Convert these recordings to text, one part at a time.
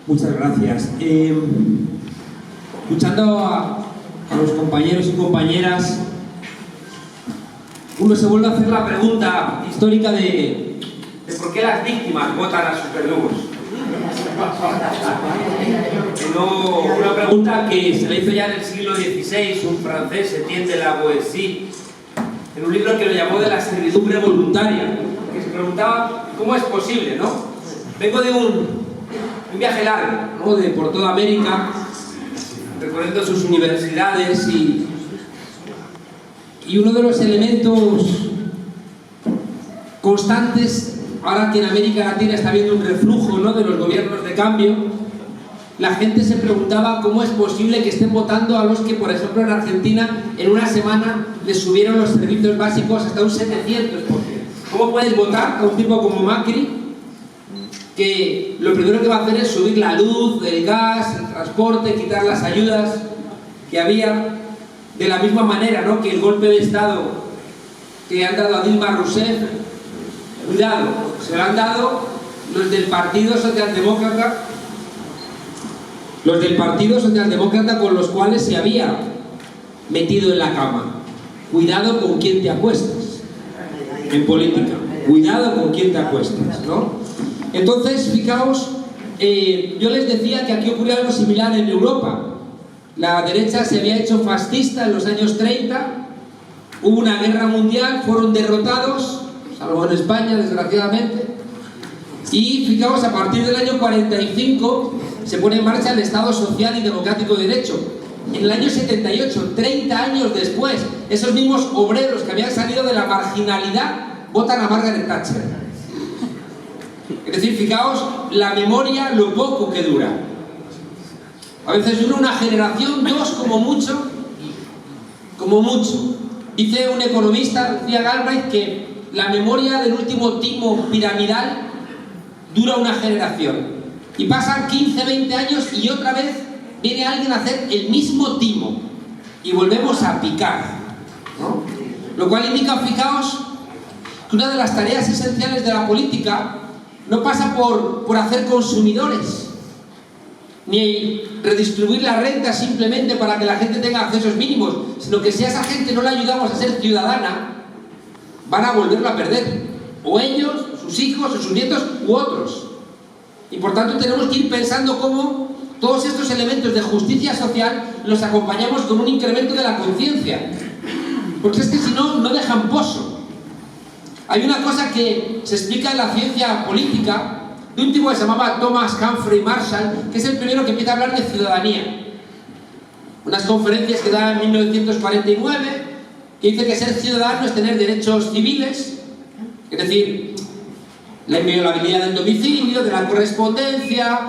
Muchas gracias. Escuchando a los compañeros y compañeras, uno se vuelve a hacer la pregunta histórica de por qué las víctimas votan a sus verdugos. Una pregunta que se le hizo ya en el siglo XVI un francés, Etienne de la Boétie, en un libro que lo llamó de la servidumbre voluntaria, que se preguntaba cómo es posible, ¿no? Vengo de un viaje largo, ¿no? Por toda América, recorriendo sus universidades y uno de los elementos constantes, ahora que en América Latina está habiendo un reflujo, ¿no?, de los gobiernos de cambio, la gente se preguntaba cómo es posible que estén votando a los que, por ejemplo, en Argentina, en una semana les subieron los servicios básicos hasta un 700%. ¿Cómo puedes votar a un tipo como Macri, que lo primero que va a hacer es subir la luz, el gas, el transporte, quitar las ayudas que había, de la misma manera, ¿no?, que el golpe de Estado que han dado a Dilma Rousseff, cuidado, se lo han dado los del Partido Socialdemócrata, con los cuales se había metido en la cama. Cuidado con quién te acuestas en política, cuidado con quién te acuestas, ¿no? Entonces, fijaos, yo les decía que aquí ocurrió algo similar en Europa. La derecha se había hecho fascista en los años 30, hubo una guerra mundial, fueron derrotados, salvo en España, desgraciadamente, y fijaos, a partir del año 45 se pone en marcha el Estado Social y Democrático de Derecho. En el año 78, 30 años después, esos mismos obreros que habían salido de la marginalidad votan a Margaret Thatcher. Es decir, fijaos la memoria, lo poco que dura. A veces dura una generación, dos como mucho. Dice un economista, decía Galbraith, que la memoria del último timo piramidal dura una generación. Y pasan 15, 20 años y otra vez viene alguien a hacer el mismo timo. Y volvemos a picar, ¿no? Lo cual indica, fijaos, que una de las tareas esenciales de la política no pasa por hacer consumidores, ni redistribuir la renta simplemente para que la gente tenga accesos mínimos, sino que si a esa gente no le ayudamos a ser ciudadana, van a volverlo a perder, o ellos, sus hijos, o sus nietos, u otros. Y por tanto tenemos que ir pensando cómo todos estos elementos de justicia social los acompañamos con un incremento de la conciencia, porque es que si no, no dejan pozo. Hay una cosa que se explica en la ciencia política de un tipo que se llamaba Thomas Humphrey Marshall, que es el primero que empieza a hablar de ciudadanía. Unas conferencias que da en 1949, que dice que ser ciudadano es tener derechos civiles, es decir, la inviolabilidad del domicilio, de la correspondencia,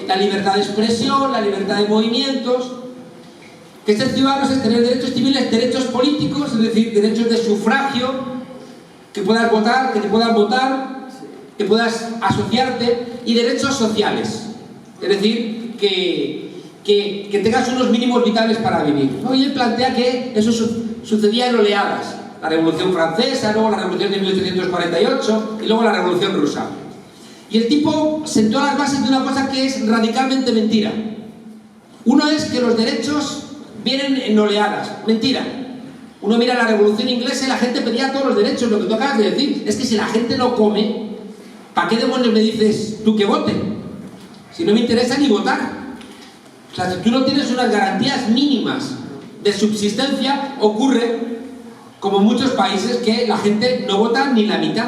la libertad de expresión, la libertad de movimientos. Que ser ciudadano es tener derechos civiles, derechos políticos, es decir, derechos de sufragio, que puedas votar, que te puedan votar, que puedas asociarte, y derechos sociales, es decir, que tengas unos mínimos vitales para vivir, ¿no? Y él plantea que eso sucedía en oleadas, la Revolución Francesa, luego la Revolución de 1848 y luego la Revolución Rusa. Y el tipo sentó las bases de una cosa que es radicalmente mentira. Uno es que los derechos vienen en oleadas, mentira. Uno mira la Revolución Inglesa y la gente pedía todos los derechos, lo que tú acabas de decir. Es que si la gente no come, ¿para qué demonios me dices tú que vote? Si no me interesa ni votar. O sea, si tú no tienes unas garantías mínimas de subsistencia, ocurre, como en muchos países, que la gente no vota ni la mitad,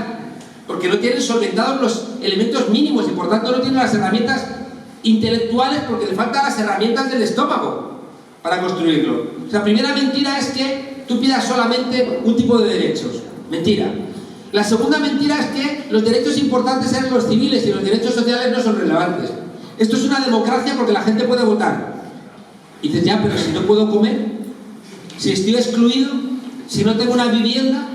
porque no tienen solventados los elementos mínimos y por tanto no tienen las herramientas intelectuales, porque le faltan las herramientas del estómago para construirlo. O sea, la primera mentira es que tú pidas solamente un tipo de derechos. Mentira. La segunda mentira es que los derechos importantes eran los civiles y los derechos sociales no son relevantes. Esto es una democracia porque la gente puede votar. Y dices, ya, pero si no puedo comer, si estoy excluido, si no tengo una vivienda,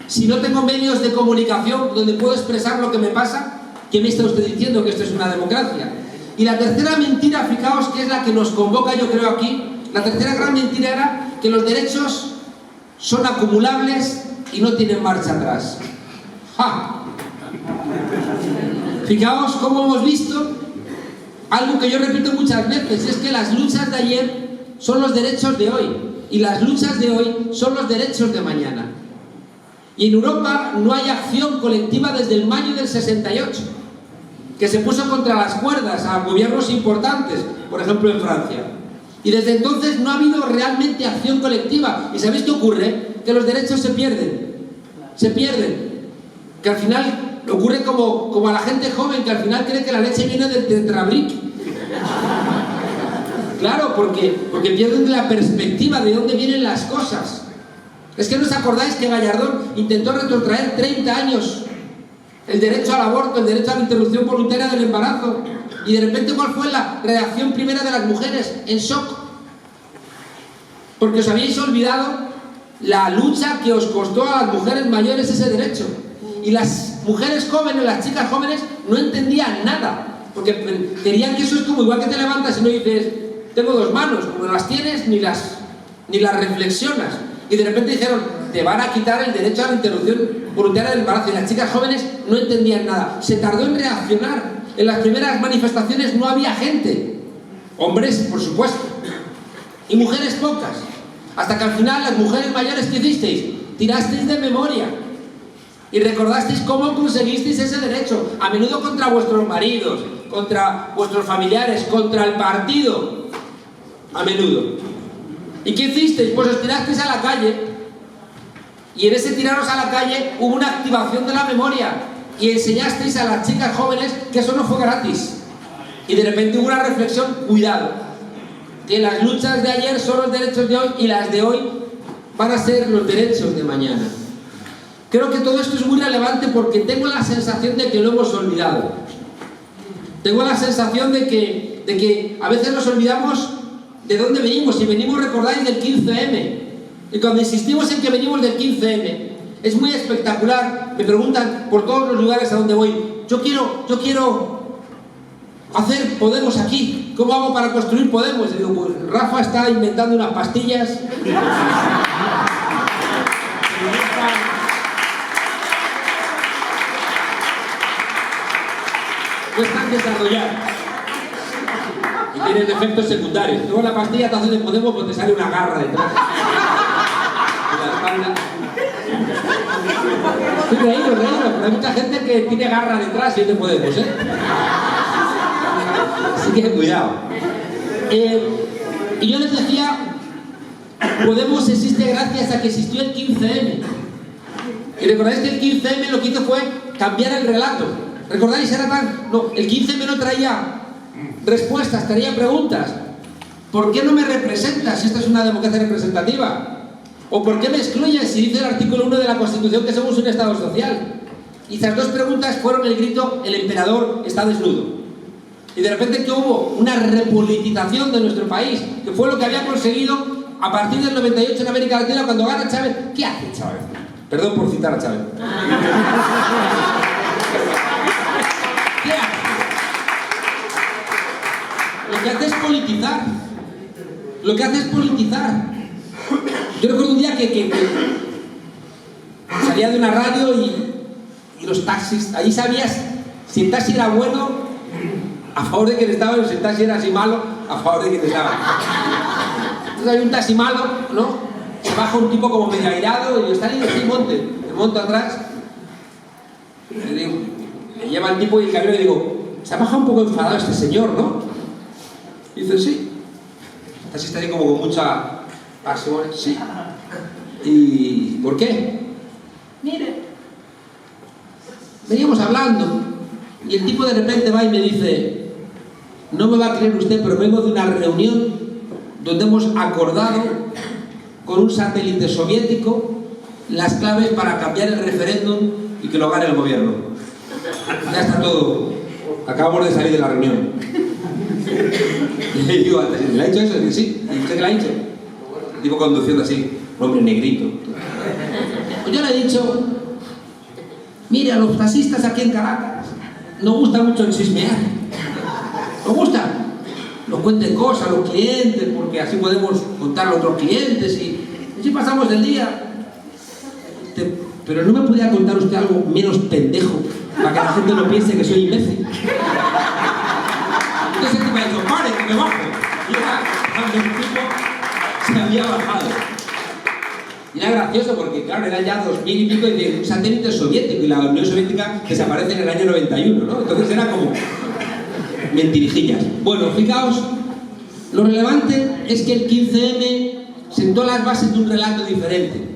si no tengo medios de comunicación donde puedo expresar lo que me pasa, ¿qué me está usted diciendo que esto es una democracia? Y la tercera mentira, fijaos que es la que nos convoca, yo creo, aquí. La tercera gran mentira era que los derechos son acumulables y no tienen marcha atrás. ¡Ja! Fijaos cómo hemos visto algo que yo repito muchas veces, es que las luchas de ayer son los derechos de hoy y las luchas de hoy son los derechos de mañana. Y en Europa no hay acción colectiva desde el mayo del 68, que se puso contra las cuerdas a gobiernos importantes, por ejemplo en Francia. Y desde entonces no ha habido realmente acción colectiva. ¿Y sabéis qué ocurre? Que los derechos se pierden. Se pierden. Que al final ocurre como a la gente joven, que al final cree que la leche viene del Tetrabric. Claro, porque pierden la perspectiva de dónde vienen las cosas. Es que no os acordáis que Gallardón intentó retrotraer 30 años el derecho al aborto, el derecho a la interrupción voluntaria del embarazo. Y de repente, ¿cuál fue la reacción primera de las mujeres? En shock. Porque os habéis olvidado la lucha que os costó a las mujeres mayores ese derecho. Y las mujeres jóvenes, las chicas jóvenes, no entendían nada. Porque querían que eso es como igual que te levantas y no dices, tengo dos manos, como no las tienes ni las reflexionas. Y de repente dijeron, te van a quitar el derecho a la interrupción voluntaria del embarazo. Y las chicas jóvenes no entendían nada. Se tardó en reaccionar. En las primeras manifestaciones no había gente. Hombres, por supuesto. Y mujeres pocas. Hasta que al final las mujeres mayores, ¿qué hicisteis? Tirasteis de memoria. Y recordasteis cómo conseguisteis ese derecho. A menudo contra vuestros maridos, contra vuestros familiares, contra el partido. A menudo. ¿Y qué hicisteis? Pues os tirasteis a la calle. Y en ese tiraros a la calle hubo una activación de la memoria. Y enseñasteis a las chicas jóvenes que eso no fue gratis. Y de repente hubo una reflexión, cuidado, que las luchas de ayer son los derechos de hoy y las de hoy van a ser los derechos de mañana. Creo que todo esto es muy relevante porque tengo la sensación de que lo hemos olvidado. Tengo la sensación de que a veces nos olvidamos de dónde venimos. Si venimos, recordáis, del 15M. Y cuando insistimos en que venimos del 15M, es muy espectacular. Me preguntan por todos los lugares a donde voy, yo quiero hacer Podemos aquí. ¿Cómo hago para construir Podemos? Y digo, pues Rafa está inventando unas pastillas. No están desarrolladas. Y tienen efectos secundarios. Luego la pastilla te hace de Podemos, pues te sale una garra detrás. En la espalda. Estoy reído, pero hay mucha gente que tiene garra detrás y es de Podemos, ¿eh? Así que cuidado. Y yo les decía, Podemos existe gracias a que existió el 15M. Y recordáis que el 15M lo que hizo fue cambiar el relato. ¿Recordáis? No, el 15M no traía respuestas, traía preguntas. ¿Por qué no me representas si esta es una democracia representativa? ¿O por qué me excluyes si dice el artículo 1 de la Constitución que somos un Estado social? Y esas dos preguntas fueron el grito, el emperador está desnudo. Y de repente que hubo una repolitización de nuestro país, que fue lo que había conseguido a partir del 98 en América Latina cuando gana Chávez. ¿Qué hace Chávez? Perdón por citar a Chávez. ¿Qué hace? Lo que hace es politizar. Lo que hace es politizar. Yo recuerdo un día que salía de una radio y los taxis, ahí sabías si el taxi era bueno, a favor de quien estaba, y si el taxi era así malo, a favor de quien estaba. Entonces hay un taxi malo, ¿no? Se baja un tipo como medio airado y yo está ahí, me monto atrás. Le digo, me lleva el tipo y el camino y le digo, se ha bajado un poco enfadado este señor, ¿no? Y dice, sí. El taxi está ahí como con mucha pasión, sí. ¿Y por qué? Mire, veníamos hablando y el tipo de repente va y me dice, no me va a creer usted, pero vengo de una reunión donde hemos acordado con un satélite soviético las claves para cambiar el referéndum y que lo gane el gobierno. Ya está todo. Acabamos de salir de la reunión. Y le digo, ¿le ha dicho eso? Y dice, sí. ¿Y usted qué le ha dicho? El tipo conduciendo así, un hombre negrito. Pues yo le he dicho, mire, a los taxistas aquí en Caracas nos gusta mucho el chismear. Nos gusta. Nos cuenten cosas a los clientes, porque así podemos contarle a otros clientes y así pasamos el día. pero no me podía contar usted algo menos pendejo, para que la gente no piense que soy imbécil. Entonces el tipo me ha dicho, pare, que me bajo. Y era cuando el tipo se había bajado. Y era gracioso porque, claro, era ya 2000 y pico de un satélite soviético y la Unión Soviética desaparece en el año 91, ¿no? Entonces era como mentirijillas. Bueno, fijaos, lo relevante es que el 15M sentó las bases de un relato diferente.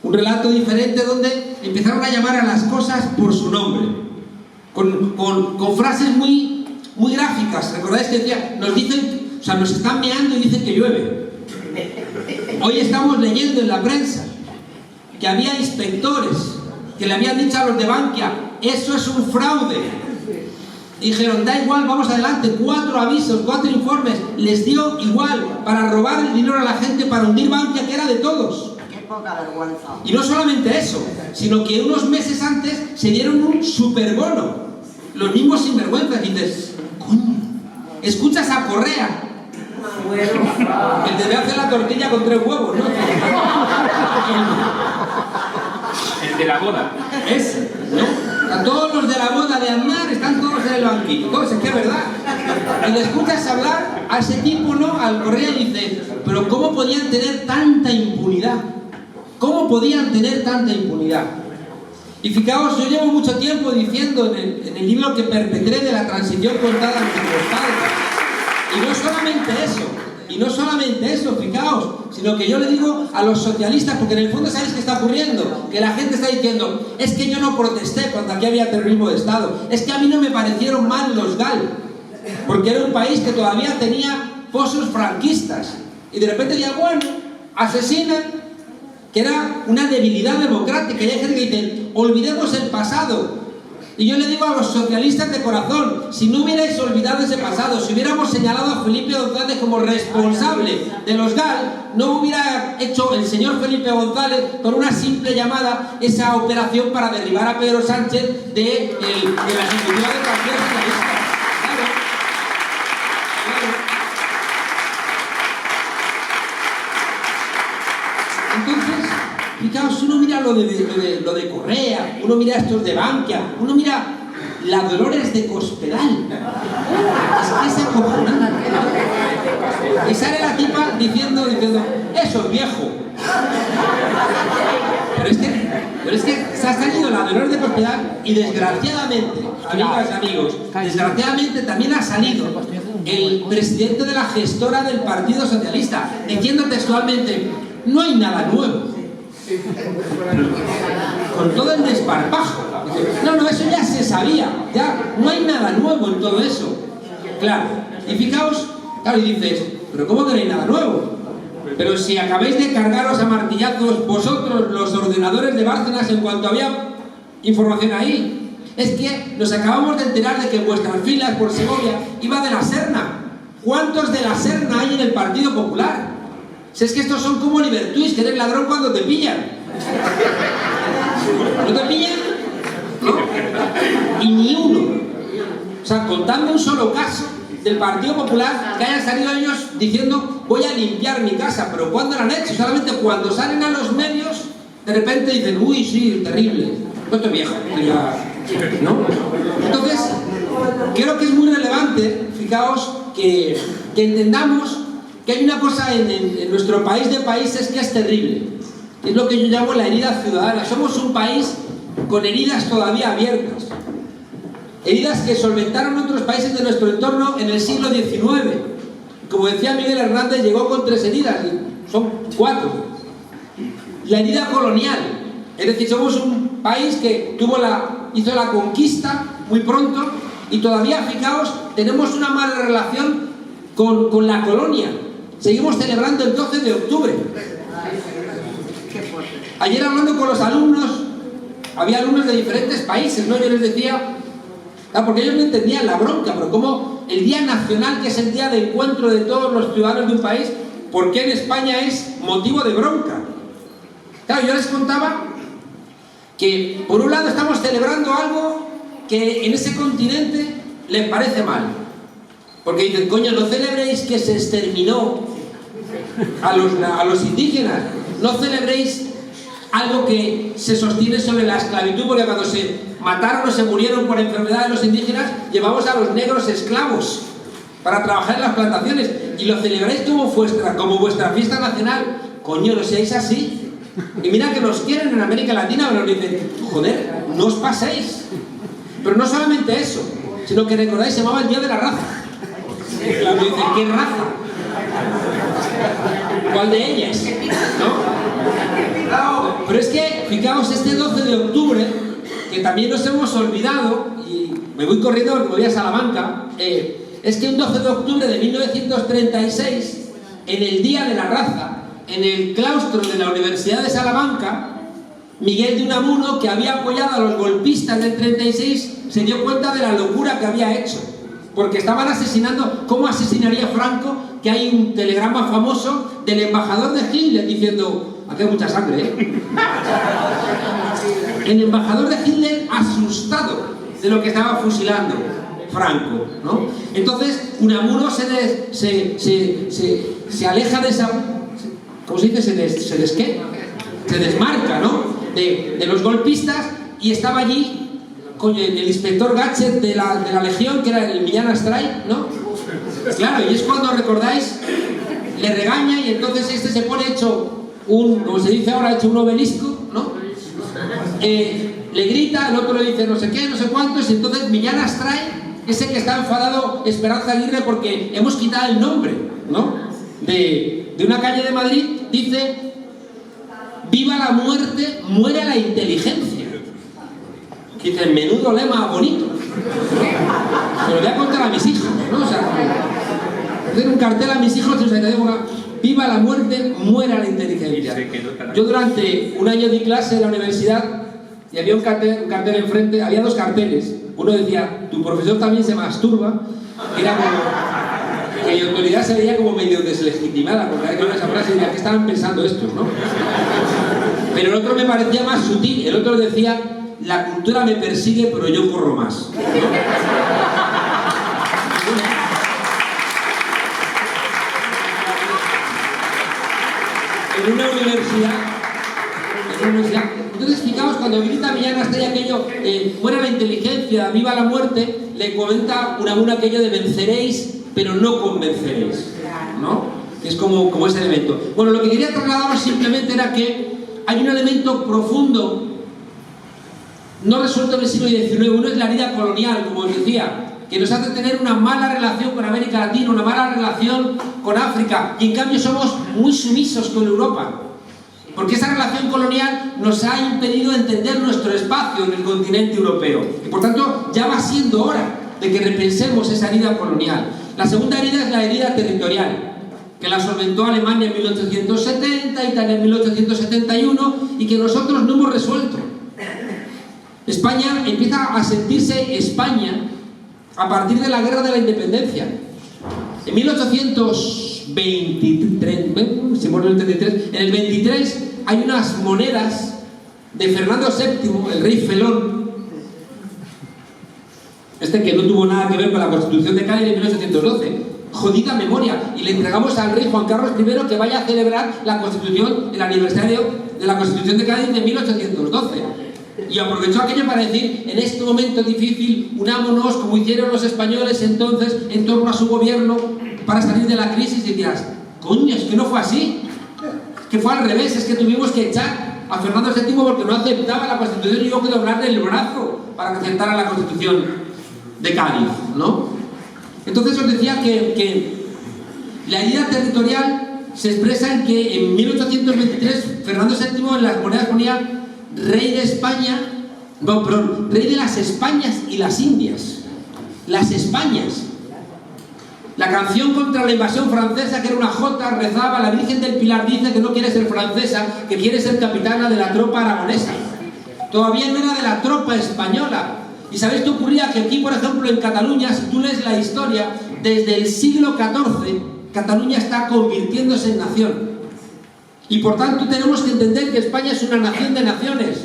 Un relato diferente donde empezaron a llamar a las cosas por su nombre. Con frases muy gráficas. ¿Recordáis que decía, nos dicen, o sea, nos están meando y dicen que llueve? Hoy estamos leyendo en la prensa que había inspectores que le habían dicho a los de Bankia, eso es un fraude. Dijeron, da igual, vamos adelante, 4 avisos, 4 informes, les dio igual para robar el dinero a la gente, para hundir Bankia, que era de todos. Qué poca vergüenza. Y no solamente eso, sino que unos meses antes se dieron un superbono. Los mismos sinvergüenzas, dices, coño, escuchas a Correa, el debe hacer la tortilla con 3 huevos, ¿no? El de la boda. Ese, ¿no? A todos los de la boda de Aznar están todos en el banquillo, todos, es que es verdad. Y le escuchas hablar a ese tipo, ¿no? Al Correa, y dices, pero ¿cómo podían tener tanta impunidad? ¿Cómo podían tener tanta impunidad? Y fijaos, yo llevo mucho tiempo diciendo en el libro que perpetré de la transición contada a nuestros padres. Y no solamente eso, fijaos, sino que yo le digo a los socialistas, porque en el fondo ¿sabéis qué está ocurriendo? Que la gente está diciendo, es que yo no protesté cuando aquí había terrorismo de Estado, es que a mí no me parecieron mal los GAL, porque era un país que todavía tenía pozos franquistas, y de repente ya, bueno, asesinan, que era una debilidad democrática, y hay gente que dice, olvidemos el pasado. Y yo le digo a los socialistas de corazón, si no hubierais olvidado ese pasado, si hubiéramos señalado a Felipe González como responsable de los GAL, no hubiera hecho el señor Felipe González con una simple llamada esa operación para derribar a Pedro Sánchez de la ejecutiva del Partido Socialista. Claro. Entonces, fijaos, uno mira lo de Correa, uno mira estos de Bankia, uno mira la Dolores de Cospedal. Es que es acojonante. Y sale la tipa diciendo, eso es viejo. Pero es que se ha salido la Dolores de Cospedal y desgraciadamente, amigas y amigos, desgraciadamente también ha salido el presidente de la gestora del Partido Socialista, diciendo textualmente, no hay nada nuevo. Con todo el desparpajo. No, eso ya se sabía, ya no hay nada nuevo en todo eso. Claro, y fijaos, claro, y dices, pero ¿cómo que no hay nada nuevo? Pero si acabáis de cargaros a martillazos vosotros los ordenadores de Bárcenas en cuanto había información ahí. Es que nos acabamos de enterar de que en vuestras filas por Segovia iba de la Serna. ¿Cuántos de la Serna hay en el Partido Popular? Si es que estos son como Libertuis, que eres ladrón cuando te pillan. ¿No te pillan? ¿No? Y ni uno. O sea, contando un solo caso del Partido Popular que hayan salido ellos diciendo voy a limpiar mi casa. Pero ¿cuándo lo han hecho? Solamente cuando salen a los medios, de repente dicen, uy, sí, terrible. No estoy viejo. ¿No? Entonces, creo que es muy relevante, fijaos, que entendamos que hay una cosa en nuestro país de países que es terrible. Es lo que yo llamo la herida ciudadana. Somos un país con heridas todavía abiertas. Heridas que solventaron otros países de nuestro entorno en el siglo XIX. Como decía Miguel Hernández, llegó con 3 heridas, y son 4. La herida colonial. Es decir, somos un país que hizo la conquista muy pronto y todavía, fijaos, tenemos una mala relación con la colonia. Seguimos celebrando el 12 de octubre. Ayer hablando con los alumnos, había alumnos de diferentes países, ¿no? Yo les decía, porque ellos no entendían la bronca, pero como el Día Nacional, que es el día de encuentro de todos los ciudadanos de un país, ¿por qué en España es motivo de bronca? Claro, yo les contaba que por un lado estamos celebrando algo que en ese continente les parece mal. Porque dicen, coño, no celebréis que se exterminó a los indígenas, no celebréis algo que se sostiene sobre la esclavitud, porque cuando se mataron o se murieron por enfermedades los indígenas, llevamos a los negros esclavos para trabajar en las plantaciones, y lo celebráis como vuestra fiesta nacional. Coño, no seáis así. Y mira que nos quieren en América Latina, pero nos dicen, joder, no os paséis. Pero no solamente eso, sino que recordáis, se llamaba el Día de la Raza. Claro, dicen, ¿qué raza? ¿Cuál de ellas? ¿No? Pero es que, fijaos, este 12 de octubre, que también nos hemos olvidado, y me voy corriendo porque me voy a Salamanca, es que un 12 de octubre de 1936, en el Día de la Raza, en el claustro de la Universidad de Salamanca, Miguel de Unamuno, que había apoyado a los golpistas del 36, se dio cuenta de la locura que había hecho, porque estaban asesinando. ¿Cómo asesinaría Franco? Que hay un telegrama famoso del embajador de Hitler diciendo, aquí hay mucha sangre, ¿eh? El embajador de Hitler asustado de lo que estaba fusilando Franco, ¿no? Entonces Unamuno se aleja de esa... ¿Cómo se dice? Se desmarca, ¿no? De los golpistas, y estaba allí con el inspector Gatchet de la Legión, que era el Millán Astray, ¿no? Claro, y es cuando, recordáis, le regaña, y entonces este se pone hecho como se dice ahora, hecho un obelisco, ¿no? Le grita, el otro le dice no sé qué, no sé cuántos, y entonces Millán Astray, ese que está enfadado, Esperanza Aguirre, porque hemos quitado el nombre, ¿no? De una calle de Madrid, dice: viva la muerte, muera la inteligencia. Dice, menudo lema bonito. Se lo voy a contar a mis hijos, ¿no? O sea, hacer un cartel a mis hijos, o sea, que digo, viva la muerte, muera la inteligencia. Yo durante un año di clase en la universidad y había un cartel enfrente, había dos carteles. Uno decía, tu profesor también se masturba, que era como... que en autoridad se veía como medio deslegitimada, porque había que ver esa frase y decía, ¿qué estaban pensando estos, no? Pero el otro me parecía más sutil, el otro decía, la cultura me persigue, pero yo corro más, ¿no? En una universidad. Entonces, fijaos, cuando grita Millán Astray aquello, muera la inteligencia, viva la muerte, le comenta Unamuno aquello de venceréis, pero no convenceréis, ¿no? Es como ese elemento. Bueno, lo que quería trasladaros simplemente era que hay un elemento profundo, no resuelto en el siglo XIX. Uno es la herida colonial, como os decía, que nos hace tener una mala relación con América Latina, una mala relación con África, y en cambio somos muy sumisos con Europa, porque esa relación colonial nos ha impedido entender nuestro espacio en el continente europeo, y por tanto ya va siendo hora de que repensemos esa herida colonial. La segunda herida es la herida territorial, que la solventó Alemania en 1870, Italia en 1871, y que nosotros no hemos resuelto. España empieza a sentirse España a partir de la Guerra de la Independencia. En 1823, se muere el 33, en el 23 hay unas monedas de Fernando VII, el rey felón, que no tuvo nada que ver con la Constitución de Cádiz de 1812. Jodida memoria, y le entregamos al rey Juan Carlos I que vaya a celebrar la Constitución, el aniversario de la Constitución de Cádiz de 1812. Y aprovechó aquello para decir, en este momento difícil, unámonos como hicieron los españoles entonces en torno a su gobierno para salir de la crisis. Y dirás, coño, es que no fue así, que fue al revés, es que tuvimos que echar a Fernando VII porque no aceptaba la Constitución y hubo que doblarle el brazo para que aceptara la Constitución de Cádiz, ¿no? Entonces os decía que la herida territorial se expresa en que en 1823 Fernando VII en las monedas ponía rey de España, no, perdón, rey de las Españas y las Indias. Las Españas. La canción contra la invasión francesa, que era una jota, rezaba, la Virgen del Pilar dice que no quiere ser francesa, que quiere ser capitana de la tropa aragonesa. Todavía no era de la tropa española. ¿Y sabéis qué ocurría? Que aquí, por ejemplo, en Cataluña, si tú lees la historia, desde el siglo XIV, Cataluña está convirtiéndose en nación. Y por tanto tenemos que entender que España es una nación de naciones.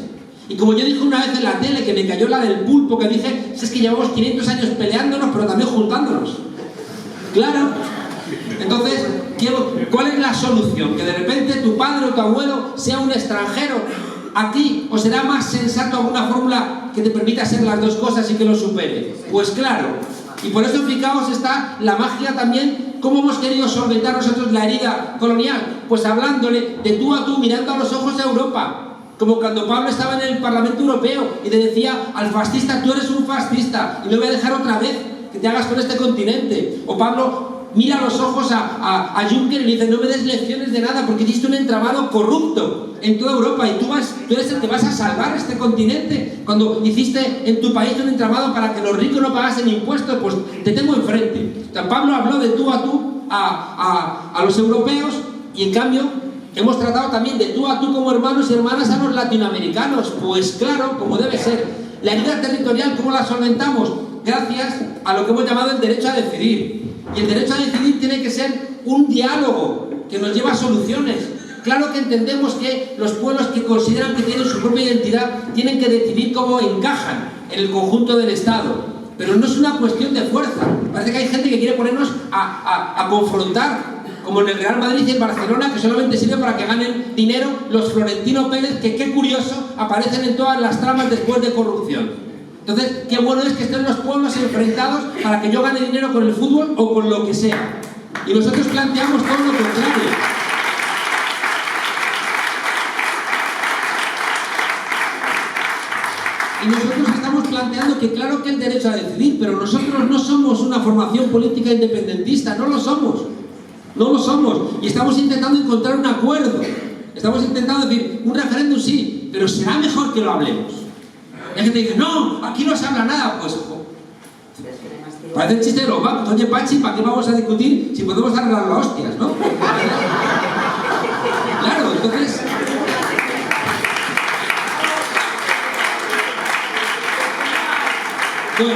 Y como yo dije una vez en la tele, que me cayó la del pulpo, que dije, si es que llevamos 500 años peleándonos, pero también juntándonos. Claro. Entonces, ¿cuál es la solución? Que de repente tu padre o tu abuelo sea un extranjero aquí os será más sensato alguna fórmula que te permita ser las dos cosas y que lo supere. Pues claro, y por eso fijaos está la magia también, cómo hemos querido solventar nosotros la herida colonial, pues hablándole de tú a tú, mirando a los ojos a Europa. Como cuando Pablo estaba en el Parlamento Europeo y te decía al fascista, tú eres un fascista y no voy a dejar otra vez que te hagas con este continente. O Pablo mira a los ojos a Juncker y le dice, no me des lecciones de nada porque hiciste un entramado corrupto en toda Europa y tú eres el que vas a salvar este continente. Cuando hiciste en tu país un entramado para que los ricos no pagasen impuestos, pues te tengo enfrente. O sea, Pablo habló de tú a tú a los europeos y en cambio hemos tratado también de tú a tú como hermanos y hermanas a los latinoamericanos. Pues claro, como debe ser. La herida territorial, ¿cómo la solventamos? Gracias a lo que hemos llamado el derecho a decidir. Y el derecho a decidir tiene que ser un diálogo que nos lleva a soluciones. Claro que entendemos que los pueblos que consideran que tienen su propia identidad tienen que decidir cómo encajan en el conjunto del Estado. Pero no es una cuestión de fuerza. Parece que hay gente que quiere ponernos a confrontar, como en el Real Madrid y en Barcelona, que solamente sirve para que ganen dinero los Florentino Pérez, que qué curioso, aparecen en todas las tramas después de corrupción. Entonces, qué bueno es que estén los pueblos enfrentados para que yo gane dinero con el fútbol o con lo que sea. Y nosotros planteamos todo lo contrario. Y nosotros estamos planteando que claro que el derecho a decidir, pero nosotros no somos una formación política independentista, no lo somos. No lo somos. Y estamos intentando encontrar un acuerdo. Estamos intentando decir, un referéndum sí, pero será mejor que lo hablemos. Y hay gente que dice, no, aquí no se habla nada. Pues, parece el chiste de los bancos. Oye, Pachi, ¿para qué vamos a discutir si podemos arreglar las hostias, no? Claro, entonces... Bueno,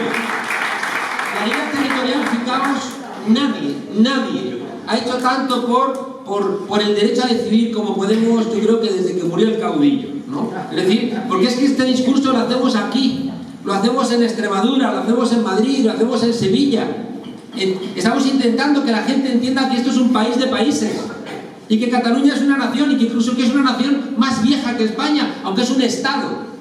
la herida territorial, fijaos, nadie ha hecho tanto por el derecho a decidir como Podemos, yo creo que desde que murió el caudillo, ¿no? Es decir, porque es que este discurso lo hacemos aquí, lo hacemos en Extremadura, lo hacemos en Madrid, lo hacemos en Sevilla. Estamos intentando que la gente entienda que esto es un país de países y que Cataluña es una nación y que incluso que es una nación más vieja que España, aunque es un estado.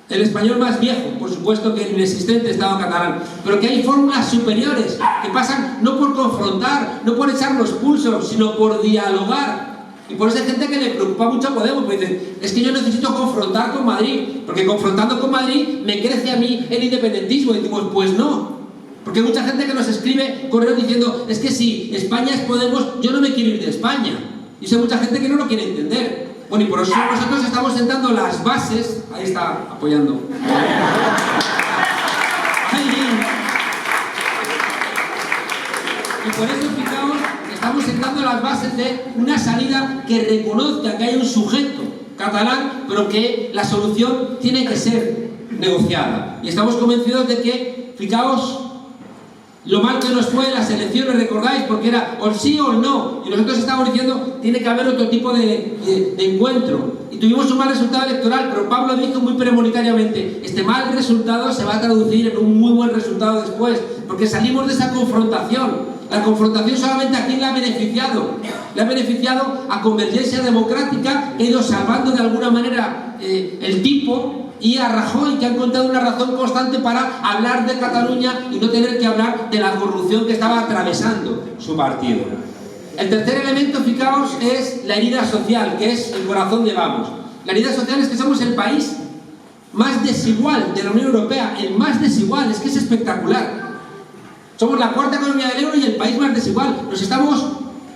El español más viejo, por supuesto que el inexistente Estado catalán, pero que hay fórmulas superiores que pasan no por confrontar, no por echar los pulsos, sino por dialogar. Y por eso hay gente que le preocupa mucho a Podemos, porque dicen, es que yo necesito confrontar con Madrid, porque confrontando con Madrid me crece a mí el independentismo. Y decimos, pues no, porque hay mucha gente que nos escribe correos diciendo, es que si España es Podemos, yo no me quiero ir de España. Y hay mucha gente que no lo quiere entender. Bueno, y por eso nosotros estamos sentando las bases, ahí está, apoyando. Y por eso, fijaos, estamos sentando las bases de una salida que reconozca que hay un sujeto catalán, pero que la solución tiene que ser negociada. Y estamos convencidos de que, fijaos, lo mal que nos fue en las elecciones, recordáis, porque era o sí o no, y nosotros estamos diciendo tiene que haber otro tipo de encuentro, y tuvimos un mal resultado electoral, pero Pablo dijo muy premonitariamente, este mal resultado se va a traducir en un muy buen resultado después, porque salimos de esa confrontación. La confrontación solamente a quién le ha beneficiado. Le ha beneficiado a Convergencia Democrática, que ha ido salvando de alguna manera el tipo, y a Rajoy, que ha encontrado una razón constante para hablar de Cataluña y no tener que hablar de la corrupción que estaba atravesando su partido. El tercer elemento, fijaos, es la herida social, que es el corazón de Vamos. La herida social es que somos el país más desigual de la Unión Europea, el más desigual, es que es espectacular. Somos la cuarta economía del euro y el país más desigual. Nos estamos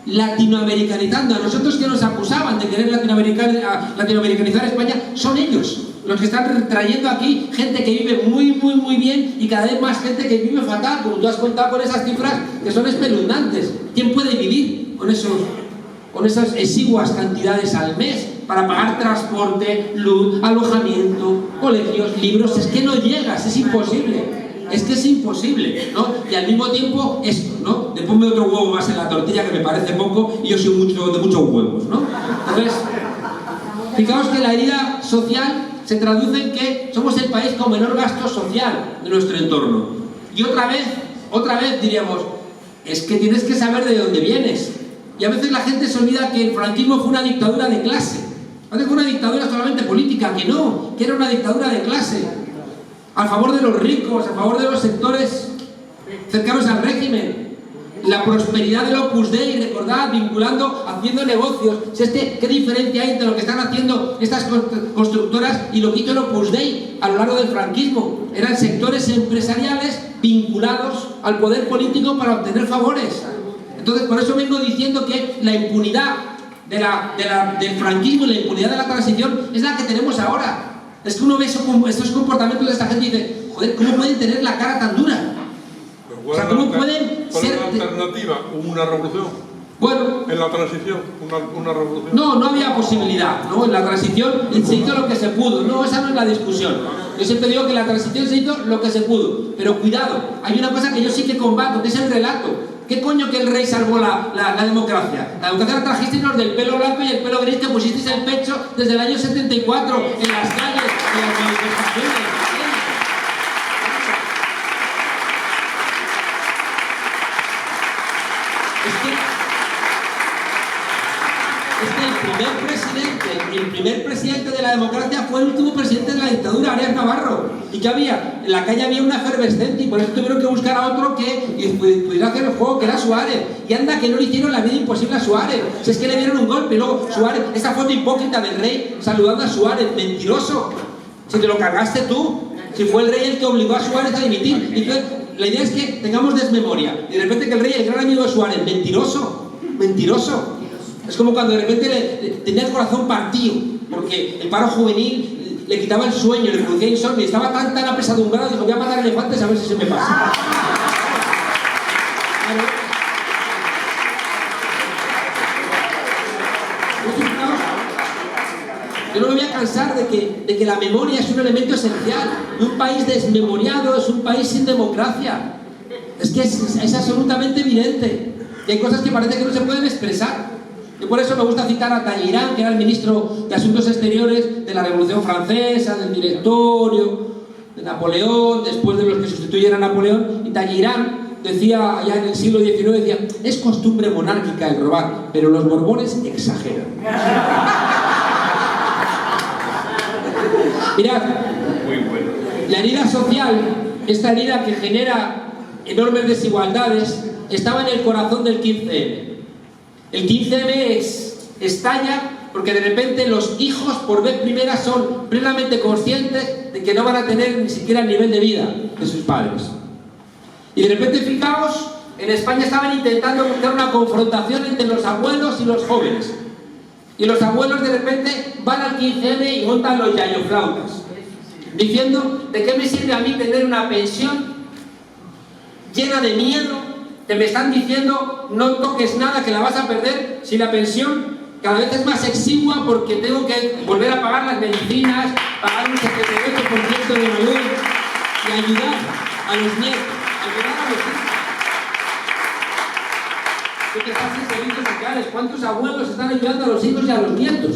latinoamericanizando. A nosotros que nos acusaban de querer latinoamericanizar España, son ellos los que están trayendo aquí gente que vive muy bien y cada vez más gente que vive fatal, como tú has contado con esas cifras que son espeluznantes. ¿Quién puede vivir con esas exiguas cantidades al mes para pagar transporte, luz, alojamiento, colegios, libros? Es que no llegas, es imposible. Es que es imposible, ¿no? Y al mismo tiempo esto, ¿no? De ponme otro huevo más en la tortilla que me parece poco y yo soy de muchos huevos, ¿no? Entonces, fijaos que la herida social se traduce en que somos el país con menor gasto social de nuestro entorno. Y otra vez diríamos, es que tienes que saber de dónde vienes. Y a veces la gente se olvida que el franquismo fue una dictadura de clase. Parece que una dictadura solamente política, que no, que era una dictadura de clase, a favor de los ricos, a favor de los sectores cercanos al régimen. La prosperidad del Opus Dei, recordad, vinculando, haciendo negocios. Si es que, ¿qué diferencia hay entre lo que están haciendo estas constructoras y lo que hizo el Opus Dei a lo largo del franquismo? Eran sectores empresariales vinculados al poder político para obtener favores. Entonces, por eso vengo diciendo que la impunidad del franquismo y la impunidad de la transición es la que tenemos ahora. Es que uno ve estos comportamientos de esta gente y dice, joder, ¿cómo pueden tener la cara tan dura? O sea, ¿cómo pueden ser...? ¿Cuál es la alternativa? ¿Hubo una revolución? Bueno... ¿En la transición? ¿Una revolución? No había posibilidad, ¿no? En la transición se hizo lo que se pudo. No, esa no es la discusión. Yo siempre digo que en la transición se hizo lo que se pudo. Pero cuidado, hay una cosa que yo sí que combato, que es el relato. ¿Qué coño que el rey salvó la democracia? La democracia la trajisteis los del pelo blanco y el pelo gris que pusisteis el pecho desde el año 74 en las calles, en las manifestaciones. El primer presidente de la democracia fue el último presidente de la dictadura, Arias Navarro. ¿Y qué había? En la calle había una efervescencia y por eso tuvieron que buscar a otro que pudiera hacer el juego, que era Suárez. Y anda que no le hicieron la vida imposible a Suárez. Si es que le dieron un golpe y luego Suárez, esa foto hipócrita del rey saludando a Suárez, mentiroso. Si te lo cargaste tú, si fue el rey el que obligó a Suárez a dimitir. Y la idea es que tengamos desmemoria. Y de repente que el rey, el gran amigo de Suárez, mentiroso, mentiroso. Es como cuando de repente tenía el corazón partido, porque el paro juvenil le quitaba el sueño, le producía insomnio, y estaba tan apesadumbrado, dijo, voy a matar elefantes a ver si se me pasa. Yo no me voy a cansar de que la memoria es un elemento esencial. Y un país desmemoriado es un país sin democracia. Es que es absolutamente evidente. Y hay cosas que parece que no se pueden expresar. Y por eso me gusta citar a Talleyrand, que era el ministro de Asuntos Exteriores de la Revolución Francesa, del Directorio, de Napoleón, después de los que sustituyen a Napoleón. Y Talleyrand decía, allá en el siglo XIX, decía, es costumbre monárquica el robar, pero los Borbones exageran. Mirad, muy bueno. La herida social, esta herida que genera enormes desigualdades, estaba en el corazón del 15M. El 15M estalla porque de repente los hijos por vez primera son plenamente conscientes de que no van a tener ni siquiera el nivel de vida de sus padres. Y de repente, fijaos, en España estaban intentando buscar una confrontación entre los abuelos y los jóvenes. Y los abuelos de repente van al 15M y montan los yayoflautas, diciendo, ¿de qué me sirve a mí tener una pensión llena de miedo? Te me están diciendo, no toques nada que la vas a perder, si la pensión cada vez es más exigua porque tengo que volver a pagar las medicinas, pagar un 78% de la luz y ayudar a los nietos, ayudar a los hijos. ¿Qué pasa en servicios sociales? ¿Cuántos abuelos están ayudando a los hijos y a los nietos?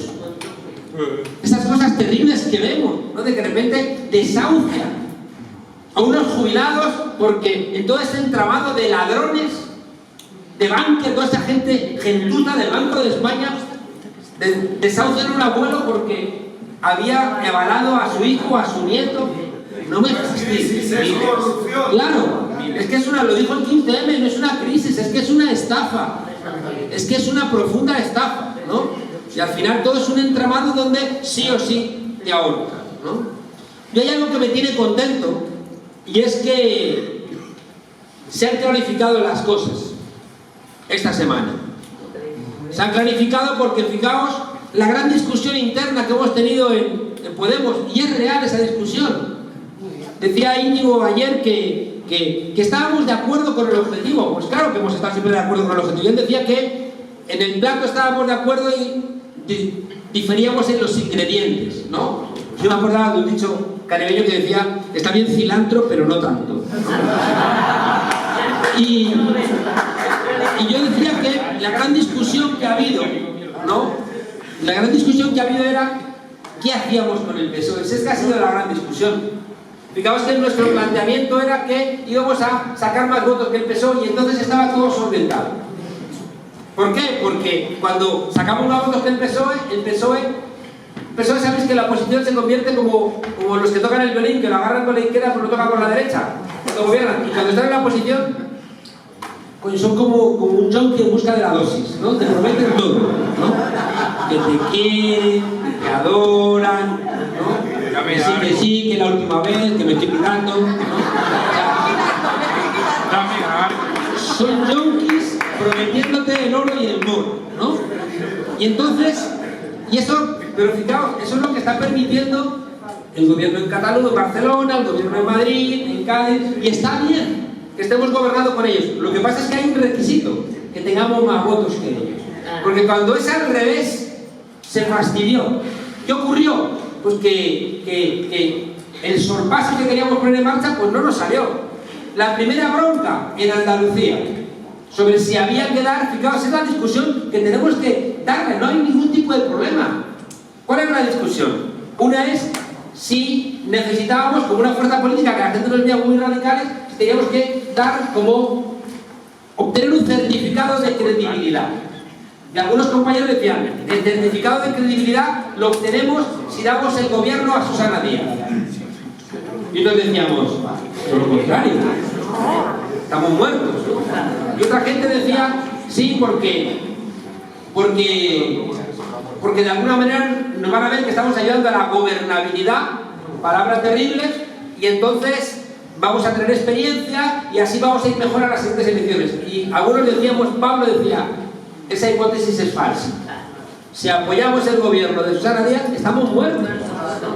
Esas cosas terribles que vemos, ¿no? De que de repente desahucian a unos jubilados porque en todo este entramado de ladrones, de banca, toda esa gente gentuza del Banco de España, desahucian a un abuelo porque había avalado a su hijo, a su nieto. No me fastidies. Claro, es que es una, lo dijo el 15M, no es una crisis, es que es una estafa. Es que es una profunda estafa, ¿no? Y al final todo es un entramado donde sí o sí te ahorcan, ¿no? Y hay algo que me tiene contento, y es que se han clarificado las cosas esta semana. Se han clarificado porque, fijaos, la gran discusión interna que hemos tenido en Podemos, y es real esa discusión. Decía Íñigo ayer que estábamos de acuerdo con el objetivo. Pues claro que hemos estado siempre de acuerdo con el objetivo. Y él decía que en el plato estábamos de acuerdo y diferíamos en los ingredientes, ¿no? Yo me acordaba de un dicho caribeño que decía, está bien cilantro, pero no tanto. Y yo decía que la gran discusión que ha habido, ¿no? La gran discusión que ha habido era ¿qué hacíamos con el PSOE? Es que ha sido la gran discusión. Fijaos que nuestro planteamiento era que íbamos a sacar más votos que el PSOE y entonces estaba todo solventado. ¿Por qué? Porque cuando sacamos más votos que el PSOE PSOE sabéis que la oposición se convierte como los que tocan el violín, que lo agarran con la izquierda pero lo tocan con la derecha, cuando gobiernan. Y cuando están en la oposición, pues son como un junkie en busca de la dosis, ¿no? Te prometen todo, ¿no? Que te quieren, que te adoran, ¿no? Que sí, que la última vez, que me estoy mirando, ¿no? Son junkies prometiéndote el oro y el moro, ¿no? Y entonces, pero fijaos, eso es lo que está permitiendo el gobierno en Cataluña, en Barcelona, el gobierno en Madrid, en Cádiz, y está bien que estemos gobernados con ellos. Lo que pasa es que hay un requisito, que tengamos más votos que ellos. Porque cuando es al revés, se fastidió. ¿Qué ocurrió? Pues que el sorpaso que queríamos poner en marcha, pues no nos salió. La primera bronca en Andalucía, sobre si había que dar, fijaos, es la discusión que tenemos que darle, no hay ningún tipo de problema. ¿Cuál es la discusión? Una es si necesitábamos, como una fuerza política que la gente nos veía muy radicales, teníamos que dar como obtener un certificado de credibilidad. Y algunos compañeros decían, el certificado de credibilidad lo obtenemos si damos el gobierno a Susana Díaz. Y entonces decíamos, por lo contrario, estamos muertos, ¿no? Y otra gente decía, sí, porque de alguna manera nos van a ver que estamos ayudando a la gobernabilidad, palabras terribles, y entonces vamos a tener experiencia y así vamos a ir mejor a las siguientes elecciones. Y algunos decíamos, Pablo decía, esa hipótesis es falsa. Si apoyamos el gobierno de Susana Díaz, estamos muertos.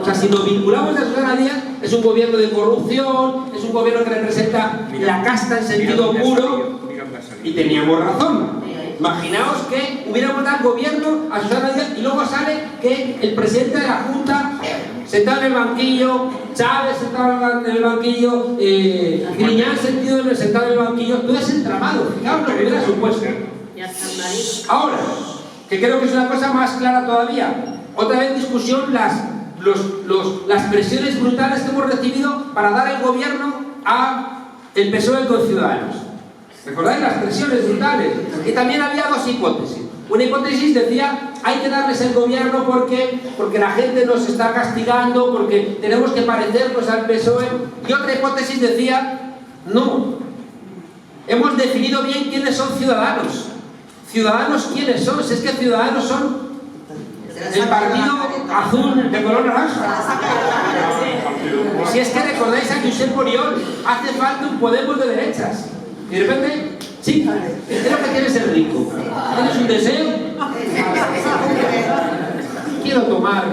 O sea, si nos vinculamos a Susana Díaz, es un gobierno de corrupción, es un gobierno que representa la casta en sentido puro, y teníamos razón. Imaginaos que hubiéramos dado gobierno a Susana Díaz y luego sale que el presidente de la Junta sentado en el banquillo, Chávez sentado en el banquillo, Griñán sentado en el banquillo, todo ese entramado, fijaos lo que hubiera supuesto. Ahora, que creo que es una cosa más clara todavía, otra vez discusión las presiones brutales que hemos recibido para dar el gobierno a el PSOE con Ciudadanos. ¿Recordáis las presiones brutales? Y también había dos hipótesis. Una hipótesis decía, hay que darles el gobierno porque la gente nos está castigando, porque tenemos que parecernos al PSOE. Y otra hipótesis decía, no, hemos definido bien quiénes son Ciudadanos. ¿Ciudadanos quiénes son? Si es que Ciudadanos son el partido azul de color naranja. Si es que recordáis a Josep Oriol, hace falta un Podemos de derechas. Y de repente, sí, creo que quieres ser rico. ¿Tienes un deseo? Quiero tomar.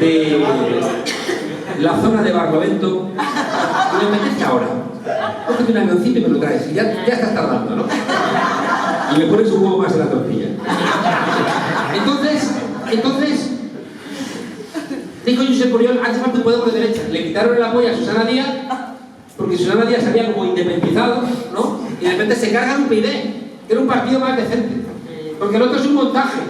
De la zona de Barlovento, me apetece ahora. Cógete un avioncito y me lo traes. Y ya estás tardando, ¿no? Y me pones un huevo más en la tortilla. Entonces dijo Josep Oriol, hace falta un Podemos de derecha. Le quitaron el apoyo a Susana Díaz, porque Susana Díaz se había como independizado, ¿no? Y de repente se cargan un PID, que era un partido más decente. Porque el otro es un montaje.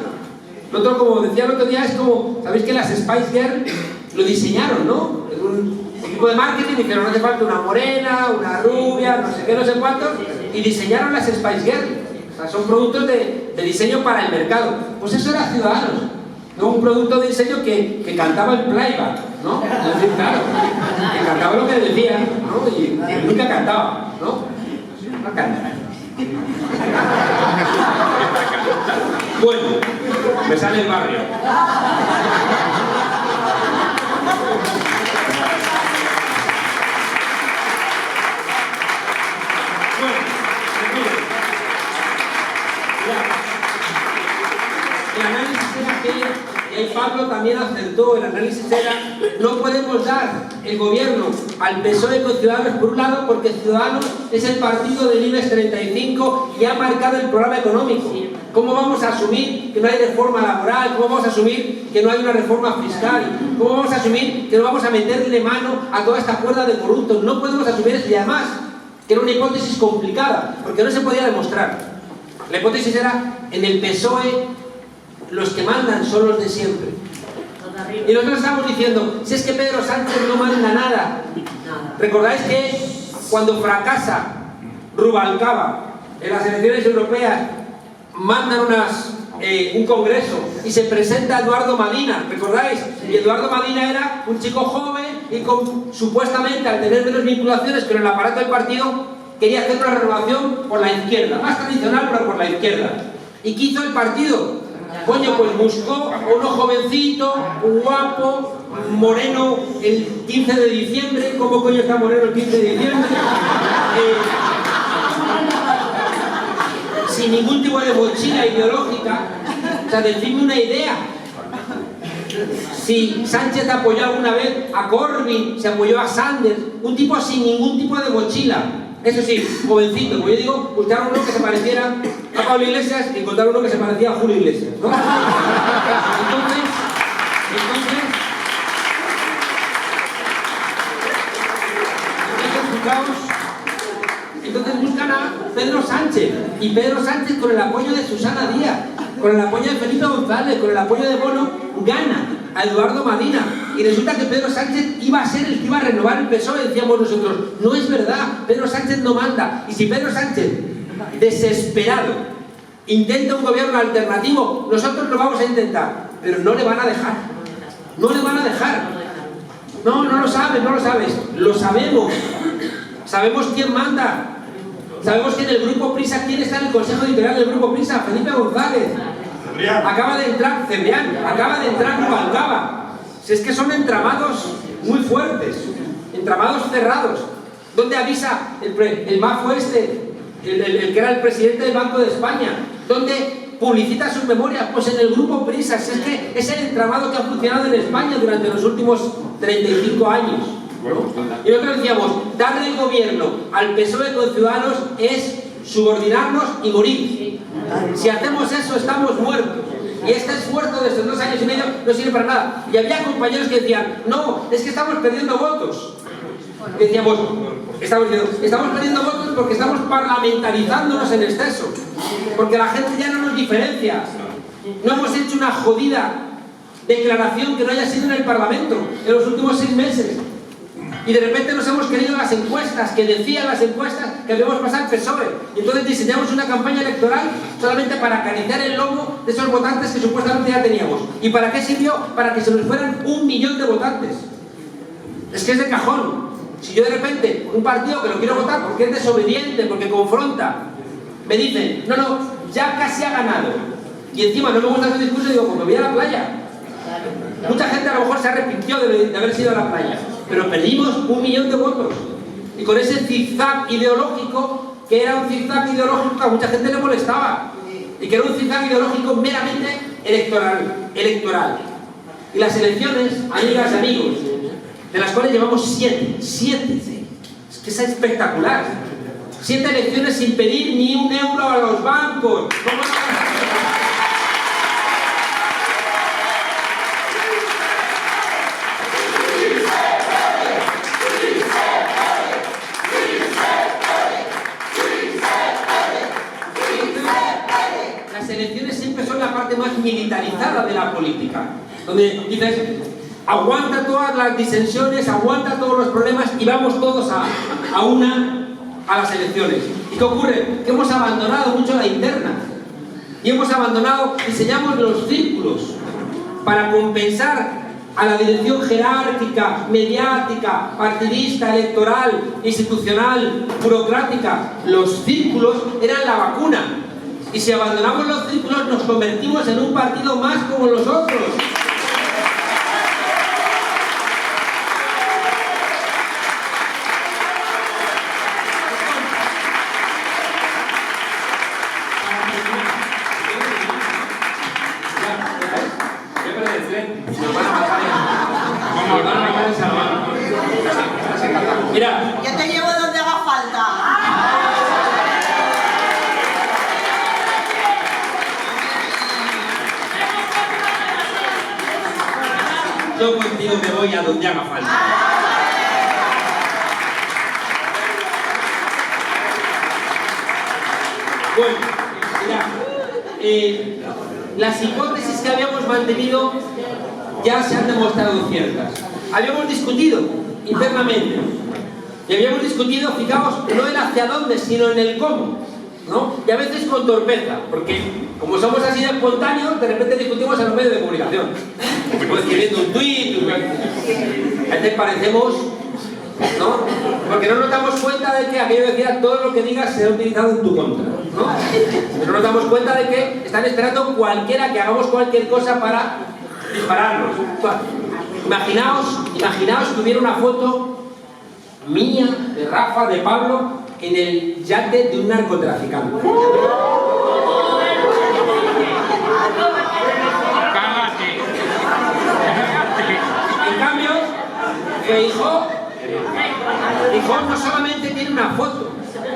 El otro, como decía el otro día, es como, ¿sabéis que las Spice Girls lo diseñaron, no? Es un equipo de marketing, dijeron, no hace falta una morena, una rubia, no sé qué, no sé cuántos, y diseñaron las Spice Girls. O sea, son productos de diseño para el mercado. Pues eso era Ciudadanos. No un producto de diseño que cantaba el playback, ¿no? Es decir, claro, que cantaba lo que decía, ¿no? Y nunca cantaba, ¿no? No cantaba. Bueno, me sale el barrio. El análisis era que Pablo también acertó, el análisis era, no podemos dar el gobierno al PSOE con Ciudadanos por un lado, porque Ciudadanos es el partido del IBEX 35 y ha marcado el programa económico. ¿Cómo vamos a asumir que no hay reforma laboral? ¿Cómo vamos a asumir que no hay una reforma fiscal? ¿Cómo vamos a asumir que no vamos a meterle mano a toda esta cuerda de corruptos? No podemos asumir eso, y además, que era una hipótesis complicada, porque no se podía demostrar. La hipótesis era, en el PSOE los que mandan son los de siempre. Y nosotros estamos diciendo, si es que Pedro Sánchez no manda nada. ¿Recordáis que cuando fracasa Rubalcaba en las elecciones europeas mandan un congreso y se presenta Eduardo Madina, ¿recordáis? Y Eduardo Madina era un chico joven y supuestamente, al tener menos vinculaciones con el aparato del partido, quería hacer una renovación por la izquierda, más tradicional, pero por la izquierda. ¿Y qué hizo el partido? Coño, pues buscó a uno jovencito, un guapo, moreno el 15 de diciembre. ¿Cómo coño está moreno el 15 de diciembre? Sin ningún tipo de mochila ideológica. O sea, decidme una idea. Si Sánchez apoyó alguna vez a Corbyn, se apoyó a Sanders, un tipo sin ningún tipo de mochila. Eso sí, jovencito, como yo digo, buscaron uno que se pareciera a Pablo Iglesias y encontraron uno que se parecía a Julio Iglesias, ¿no? Entonces buscan a Pedro Sánchez, y Pedro Sánchez, con el apoyo de Susana Díaz, con el apoyo de Felipe González, con el apoyo de Bono, gana a Eduardo Madina. Y resulta que Pedro Sánchez iba a ser el que iba a renovar el PSOE. Decíamos nosotros, no es verdad, Pedro Sánchez no manda. Y si Pedro Sánchez, desesperado, intenta un gobierno alternativo, nosotros lo vamos a intentar, pero no le van a dejar. No le van a dejar. No lo sabes, no lo sabes. Lo sabemos. Sabemos quién manda. Sabemos que en el Grupo Prisa, ¿quién está en el Consejo Editorial del Grupo Prisa? Felipe González. Acaba de entrar Cebrián, acaba de entrar Rubalcaba. Si es que son entramados muy fuertes, entramados cerrados. ¿Dónde avisa el MAFO este, el que era el presidente del Banco de España? ¿Dónde publicita sus memorias? Pues en el Grupo Prisa. Si es que es el entramado que ha funcionado en España durante los últimos 35 años. ¿No? Y nosotros decíamos, darle el gobierno al PSOE con Ciudadanos es subordinarnos y morir. Si hacemos eso, estamos muertos. Y este esfuerzo de estos 2 años y medio no sirve para nada. Y había compañeros que decían, no, es que estamos perdiendo votos. Y decíamos, estamos perdiendo votos porque estamos parlamentarizándonos en exceso. Porque la gente ya no nos diferencia. No hemos hecho una jodida declaración que no haya sido en el Parlamento en los últimos 6 meses. Y de repente nos hemos creído las encuestas, que decían las encuestas que debemos pasar PSOE. Y entonces diseñamos una campaña electoral solamente para acariciar el lomo de esos votantes que supuestamente ya teníamos. ¿Y para qué sirvió? Para que se nos fueran 1 millón de votantes. Es que es de cajón. Si yo de repente, un partido que lo quiero votar porque es desobediente, porque confronta, me dicen, no, ya casi ha ganado. Y encima no me gusta ese discurso y digo, pues me voy a la playa. Mucha gente a lo mejor se arrepintió de haber sido a la playa. Pero perdimos 1 millón de votos. Y con ese zigzag ideológico, que era un zigzag ideológico que a mucha gente le molestaba. Y que era un zigzag ideológico meramente electoral. Y las elecciones, amigas y amigos, de las cuales llevamos 7. Es que es espectacular. 7 elecciones sin pedir ni 1 euro a los bancos. Más militarizada de la política, donde dices, aguanta todas las disensiones, aguanta todos los problemas y vamos todos a las elecciones. ¿Y qué ocurre? Que hemos abandonado mucho la interna y diseñamos los círculos para compensar a la dirección jerárquica, mediática, partidista, electoral, institucional, burocrática. Los círculos eran la vacuna. Y si abandonamos los círculos, nos convertimos en un partido más como los otros. Mira, yo te llevo donde haga falta. Yo contigo me voy a donde haga falta. Bueno, mira, las hipótesis que habíamos mantenido ya se han demostrado ciertas. Habíamos discutido internamente y habíamos discutido, fijaos, no en hacia dónde, sino en el cómo. ¿no? Y a veces con torpeza, porque como somos así de espontáneos, de repente discutimos en los medios de comunicación. O escribiendo un tuit, a veces parecemos, ¿no? Porque no nos damos cuenta de que aquello decía todo lo que digas será utilizado en tu contra, ¿no? No nos damos cuenta de que están esperando cualquiera que hagamos cualquier cosa para dispararnos. Imaginaos que hubiera una foto mía, de Rafa, de Pablo, en el yate de un narcotraficante. En cambio, Feijóo no solamente tiene una foto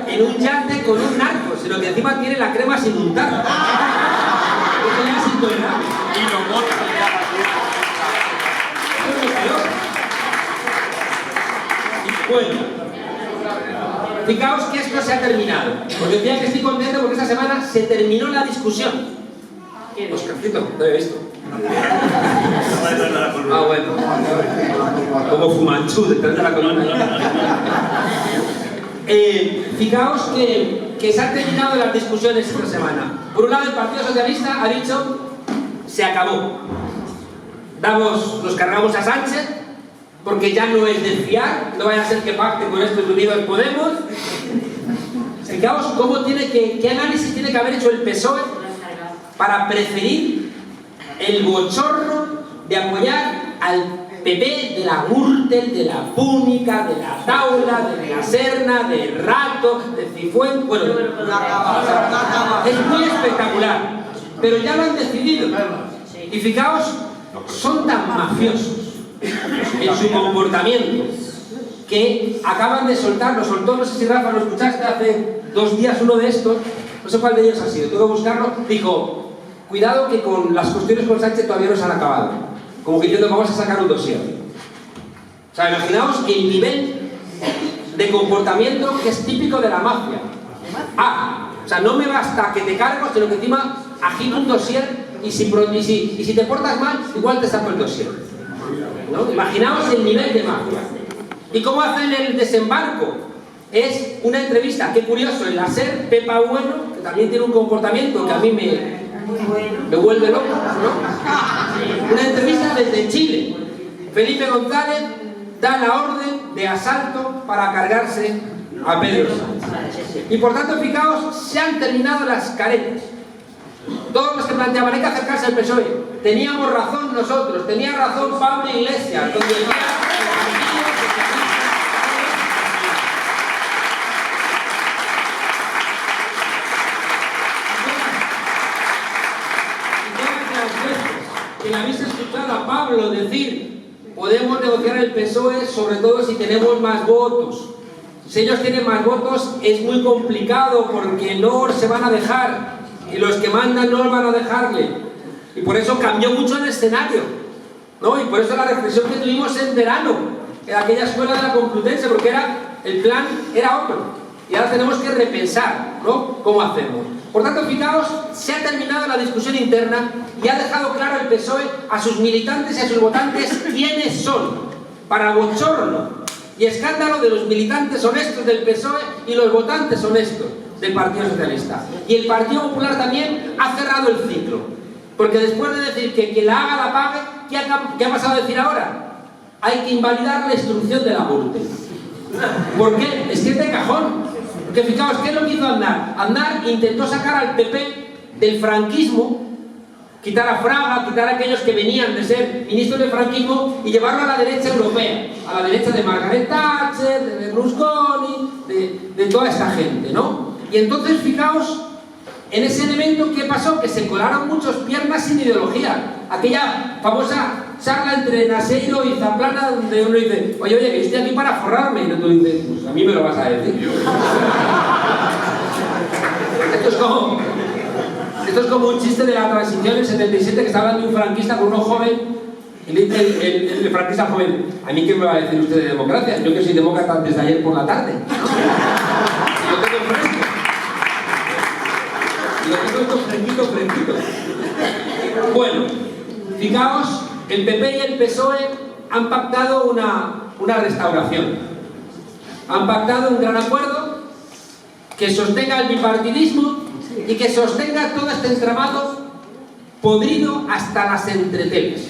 en un yate con un narco, sino que encima tiene la crema sin untar. Eso ya es intolerable. Y lo bota. Eso es lo peor. Y bueno, fijaos que esto se ha terminado. Os decía que estoy contento porque esta semana se terminó la discusión. Oscarcito, no he visto. Ah, bueno. Como Fumanchu detrás de la columna. Fijaos que se han terminado las discusiones esta semana. Por un lado, el Partido Socialista ha dicho: se acabó. Nos cargamos a Sánchez porque ya no es de fiar, no vaya a ser que pacte con estos Unidos Podemos. Fijaos cómo qué análisis tiene que haber hecho el PSOE para preferir el bochorno de apoyar al PP de la Gürtel, de la Púnica, de la Taula, de la Serna, de Rato, de Cifuentes. Bueno, es muy espectacular, pero ya lo han decidido. Y fijaos, son tan mafiosos en su comportamiento que acaban de soltar, lo soltó, no sé si Rafa lo escuchaste hace 2 días, uno de estos, no sé cuál de ellos ha sido, tengo que buscarlo, dijo: cuidado que con las cuestiones con Sánchez todavía no se han acabado. Como que diciendo: vamos a sacar un dossier. O sea, imaginaos el nivel de comportamiento que es típico de la mafia. O sea, no me basta que te cargo, sino que encima agito un dossier y si te portas mal, igual te saco el dossier, ¿no? Imaginaos el nivel de mafia. ¿Y cómo hacen el desembarco? Es una entrevista, qué curioso, en la SER, Pepa Bueno, que también tiene un comportamiento que a mí me vuelve loco, ¿no? Una entrevista desde Chile. Felipe González da la orden de asalto para cargarse a Pedro Sánchez. Y por tanto, fijaos, se han terminado las caretas. Todos los que planteaban hay que acercarse al PSOE, teníamos razón nosotros, tenía razón Pablo Iglesias, donde que habéis escuchado a Pablo decir: podemos negociar el PSOE sobre todo si tenemos más votos. Si ellos tienen más votos es muy complicado porque no se van a dejar y los que mandan no van a dejarle. Y por eso cambió mucho el escenario, ¿no? Y por eso la reflexión que tuvimos en verano, en aquella escuela de la Complutense, porque el plan era otro. Y ahora tenemos que repensar, ¿no?, cómo hacemos. Por tanto, fijaos, se ha terminado la discusión interna y ha dejado claro el PSOE a sus militantes y a sus votantes quiénes son, para bochorno y escándalo de los militantes honestos del PSOE y los votantes honestos del Partido Socialista. Y el Partido Popular también ha cerrado el ciclo, porque después de decir que quien la haga la pague, ¿qué ha pasado a decir ahora? Hay que invalidar la instrucción de la Gürtel. ¿Por qué? Es que es de cajón. Porque fijaos, ¿qué es lo que hizo Aznar? Aznar intentó sacar al PP del franquismo, quitar a Fraga, quitar a aquellos que venían de ser ministros del franquismo y llevarlo a la derecha europea, a la derecha de Margaret Thatcher, de Berlusconi, de toda esta gente, ¿no? Y entonces, fijaos, en ese elemento, ¿qué pasó? Que se colaron muchos piernas sin ideología. Aquella famosa charla entre Naseiro y Zaplana, donde uno dice: oye, que yo estoy aquí para forrarme, y otro dice: pues a mí me lo vas a decir. Esto es como un chiste de la transición en 77, que está hablando de un franquista con uno joven, y le dice el franquista joven: ¿a mí qué me va a decir usted de democracia? Yo que soy demócrata desde ayer por la tarde, ¿no? Y lo tengo fresco. Y lo tengo esto fresquito. Bueno, fijaos, el PP y el PSOE han pactado una restauración. Han pactado un gran acuerdo que sostenga el bipartidismo y que sostenga todo este entramado podrido hasta las entretelas.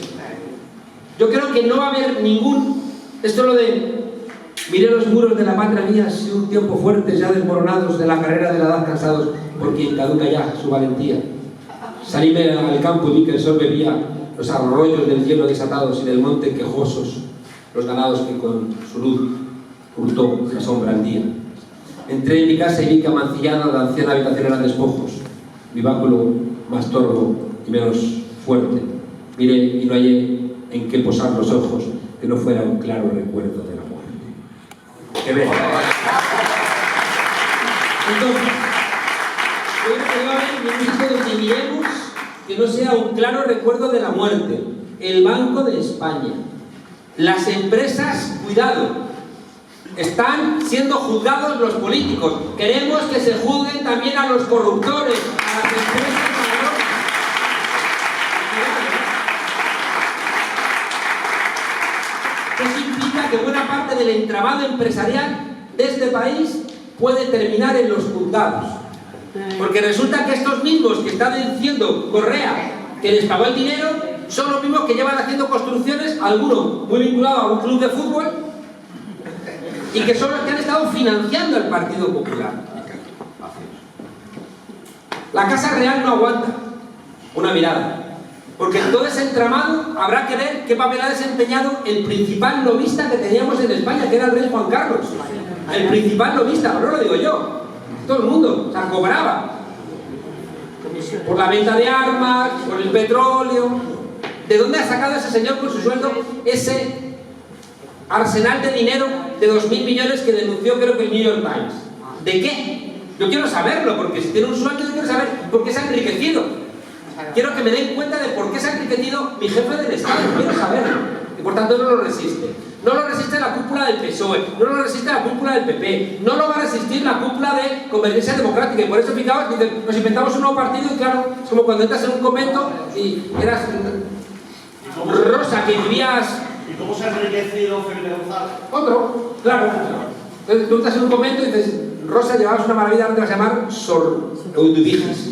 Yo creo que no va a haber ningún... Esto es lo de... Miré los muros de la patria mía, si un tiempo fuertes ya desmoronados de la carrera de la edad cansados, por quien caduca ya su valentía. Salíme al campo y vi que el sol bebía los arroyos del cielo desatados y del monte quejosos, los ganados que con su luz hurtó la sombra al día. Entré en mi casa y vi que amancillada la anciana habitación eran despojos, mi báculo más torvo y menos fuerte. Miré y no hallé en qué posar los ojos que no fuera un claro recuerdo de la muerte. ¿Qué ves? Entonces, yo creo que no va a haber ningún sitio donde miremos que no sea un claro recuerdo de la muerte. El Banco de España, las empresas, cuidado, están siendo juzgados los políticos. Queremos que se juzguen también a los corruptores, a las empresas. Eso implica que buena parte del entramado empresarial de este país puede terminar en los juzgados. Porque resulta que estos mismos que están diciendo Correa que les pagó el dinero son los mismos que llevan haciendo construcciones, algunos muy vinculados a un club de fútbol, y que son los que han estado financiando al Partido Popular. La Casa Real no aguanta una mirada, porque en todo ese entramado habrá que ver qué papel ha desempeñado el principal lobista que teníamos en España, que era el rey Juan Carlos. El principal lobista, no lo digo yo, todo el mundo, o sea, cobraba por la venta de armas, por el petróleo. ¿De dónde ha sacado ese señor con su sueldo ese arsenal de dinero de 2.000 millones que denunció creo que el New York Times? ¿De qué? Yo quiero saberlo, porque si tiene un sueldo yo quiero saber por qué se ha enriquecido. Quiero que me den cuenta de por qué se ha enriquecido mi jefe del Estado, quiero saberlo. Y por tanto no lo resiste. No lo resiste la cúpula del PSOE, no lo resiste la cúpula del PP, no lo va a resistir la cúpula de Convergencia Democrática. Y por eso, fijaos, nos inventamos un nuevo partido y claro, es como cuando entras en un convento y eras Rosa, que vivías... ¿Y cómo se ha enriquecido Felipe González? Otro, claro. Entonces tú estás en un convento y dices, Rosa, llevabas una maravilla, ¿dónde vas a llamar? Sor Eudubiges.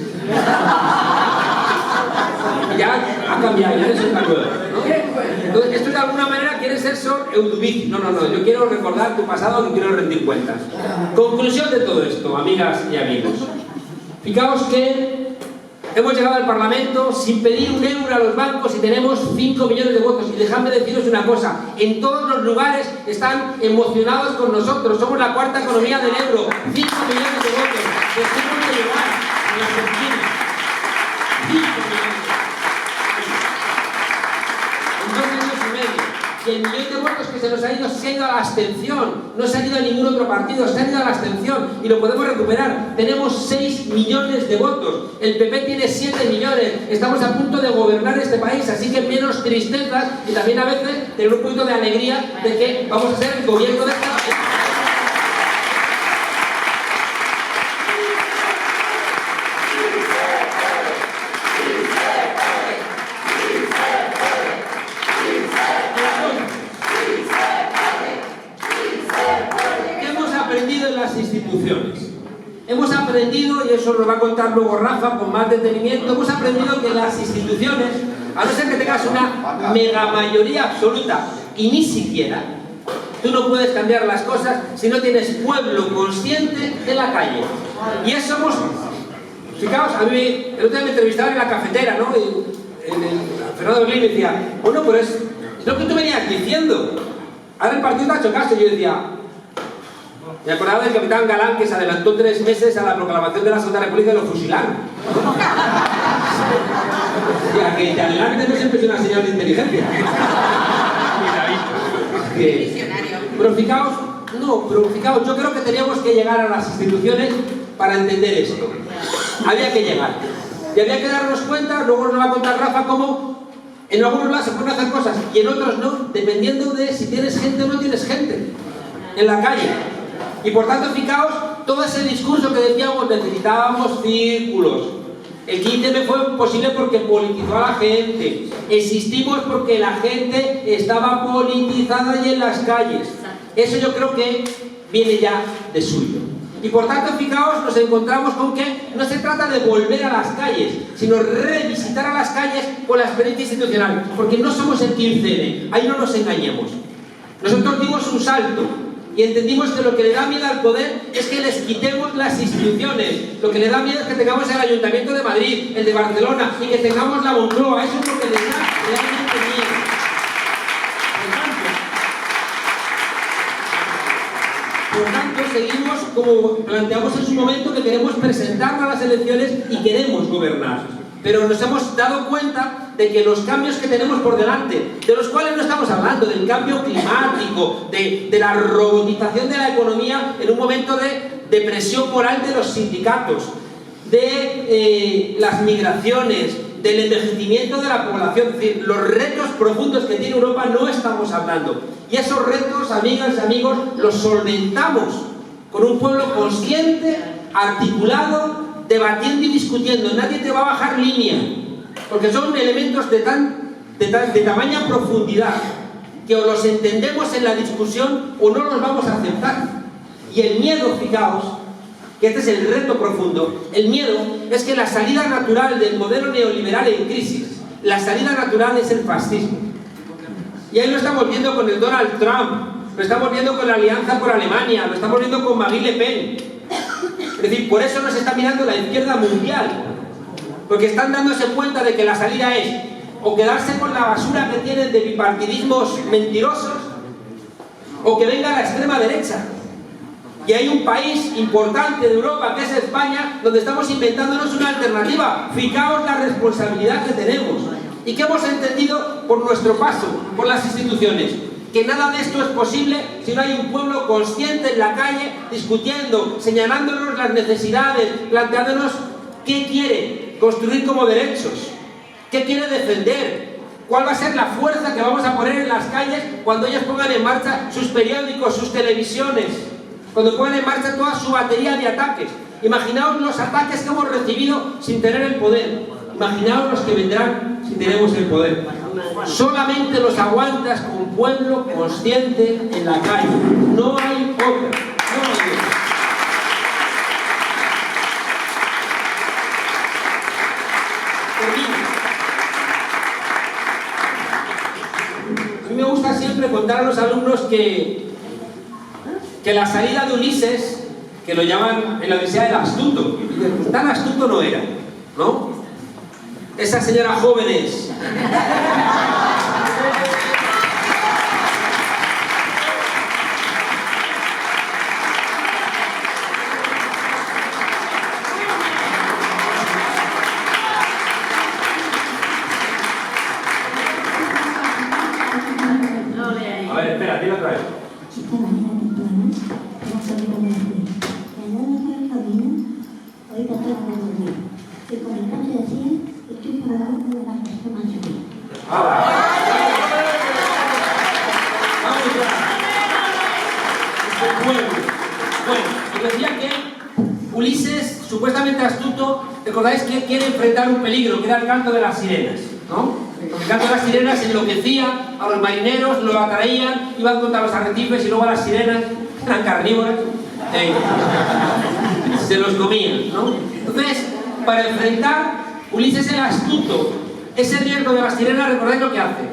Y ya ha cambiado, ya eres una nueva, ¿no? Entonces, esto de alguna manera quiere ser Sor Eudubiges. No, yo quiero recordar tu pasado, que quiero rendir cuentas. Conclusión de todo esto, amigas y amigos. Fijaos que hemos llegado al Parlamento sin pedir un euro a los bancos y tenemos 5 millones de votos. Y dejadme deciros una cosa, en todos los lugares están emocionados con nosotros. Somos la cuarta economía del euro. 5 millones de votos. Dejemos de llegar a las oficinas. 5 millones. En 2 años y medio. Y el millón de votos que se nos ha ido a la abstención. No se ha ido a ningún otro partido, se ha ido a la abstención. Y lo podemos recuperar. Tenemos 6 millones de votos. El PP tiene 7 millones. Estamos a punto de gobernar este país. Así que menos tristezas y también a veces tener un poquito de alegría de que vamos a ser el gobierno de esta... Hemos aprendido, y eso nos va a contar luego Rafa con más detenimiento, hemos aprendido que las instituciones, a no ser que tengas una mega mayoría absoluta, y ni siquiera, tú no puedes cambiar las cosas si no tienes pueblo consciente en la calle. Y eso somos, fijaos, a mí, el otro día me entrevistaban en la cafetera, ¿no? Fernando Berlín me decía, bueno, pero es lo que tú venías diciendo. Ahora el partido te ha hecho caso, y yo decía... Me acordaba del capitán Galán que se adelantó 3 meses a la proclamación de la Segunda República y lo fusilaron. Ya que te adelantes no siempre es una señal de inteligencia. Pero fijaos, yo creo que teníamos que llegar a las instituciones para entender esto. Había que llegar. Y había que darnos cuenta, luego nos va a contar Rafa cómo en algunos lados se pueden hacer cosas y en otros no, dependiendo de si tienes gente o no tienes gente en la calle. Y por tanto, fijaos, todo ese discurso que decíamos, necesitábamos círculos. El 15M fue posible porque politizó a la gente. Existimos porque la gente estaba politizada y en las calles. Eso yo creo que viene ya de suyo. Y por tanto, fijaos, nos encontramos con que no se trata de volver a las calles, sino revisitar a las calles con la experiencia institucional, porque no somos el 15N, ahí no nos engañemos. Nosotros dimos un salto y entendimos que lo que le da miedo al poder es que les quitemos las instituciones. Lo que le da miedo es que tengamos el Ayuntamiento de Madrid, el de Barcelona y que tengamos la Moncloa. Eso es lo que les da realmente miedo. Por tanto, seguimos como planteamos en su momento, que queremos presentarnos a las elecciones y queremos gobernar. Pero nos hemos dado cuenta de que los cambios que tenemos por delante, de los cuales no estamos hablando, del cambio climático, de la robotización de la economía en un momento de presión moral de los sindicatos, de las migraciones, del envejecimiento de la población, es decir, los retos profundos que tiene Europa no estamos hablando. Y esos retos, amigas y amigos, los solventamos con un pueblo consciente, articulado, debatiendo y discutiendo. Nadie te va a bajar línea, porque son elementos de tamaña profundidad que o los entendemos en la discusión o no los vamos a aceptar. Y el miedo, fijaos, que este es el reto profundo, el miedo es que la salida natural del modelo neoliberal en crisis, la salida natural es el fascismo. Y ahí lo estamos viendo con el Donald Trump, lo estamos viendo con la Alianza por Alemania, lo estamos viendo con Marine Le Pen. Es decir, por eso nos está mirando la izquierda mundial, porque están dándose cuenta de que la salida es o quedarse con la basura que tienen de bipartidismos mentirosos, o que venga la extrema derecha. Y hay un país importante de Europa, que es España, donde estamos inventándonos una alternativa. Fijaos la responsabilidad que tenemos y que hemos entendido por nuestro paso por las instituciones, que nada de esto es posible si no hay un pueblo consciente en la calle, discutiendo, señalándonos las necesidades, planteándonos qué quiere construir como derechos, qué quiere defender, cuál va a ser la fuerza que vamos a poner en las calles cuando ellos pongan en marcha sus periódicos, sus televisiones, cuando pongan en marcha toda su batería de ataques. Imaginaos los ataques que hemos recibido sin tener el poder. Imaginaos los que vendrán si tenemos el poder. Solamente los aguantas con pueblo consciente en la calle. No hay otra. No hay otra. A mí me gusta siempre contar a los alumnos que la salida de Ulises, que lo llaman en la Odisea el astuto, tan astuto no era, ¿no? Esas señoras jóvenes A ver, espera, dime otra vez. Esta mañana temprano, hemos salido con el juez. Mañana por el camino, hoy trataba de dormir. Y con el coche decía que estoy por debajo de las personas subir. Bueno, y decía que Ulises, supuestamente astuto, recordáis que quiere enfrentar un peligro, que era el canto de las sirenas, ¿no? Porque el canto de las sirenas enloquecía a los marineros, lo atraían, iban contra los arrecifes y luego a las sirenas, eran carnívoras, se los comían, ¿no? Entonces, para enfrentar Ulises el astuto, ese riesgo de las sirenas, recordáis lo que hace.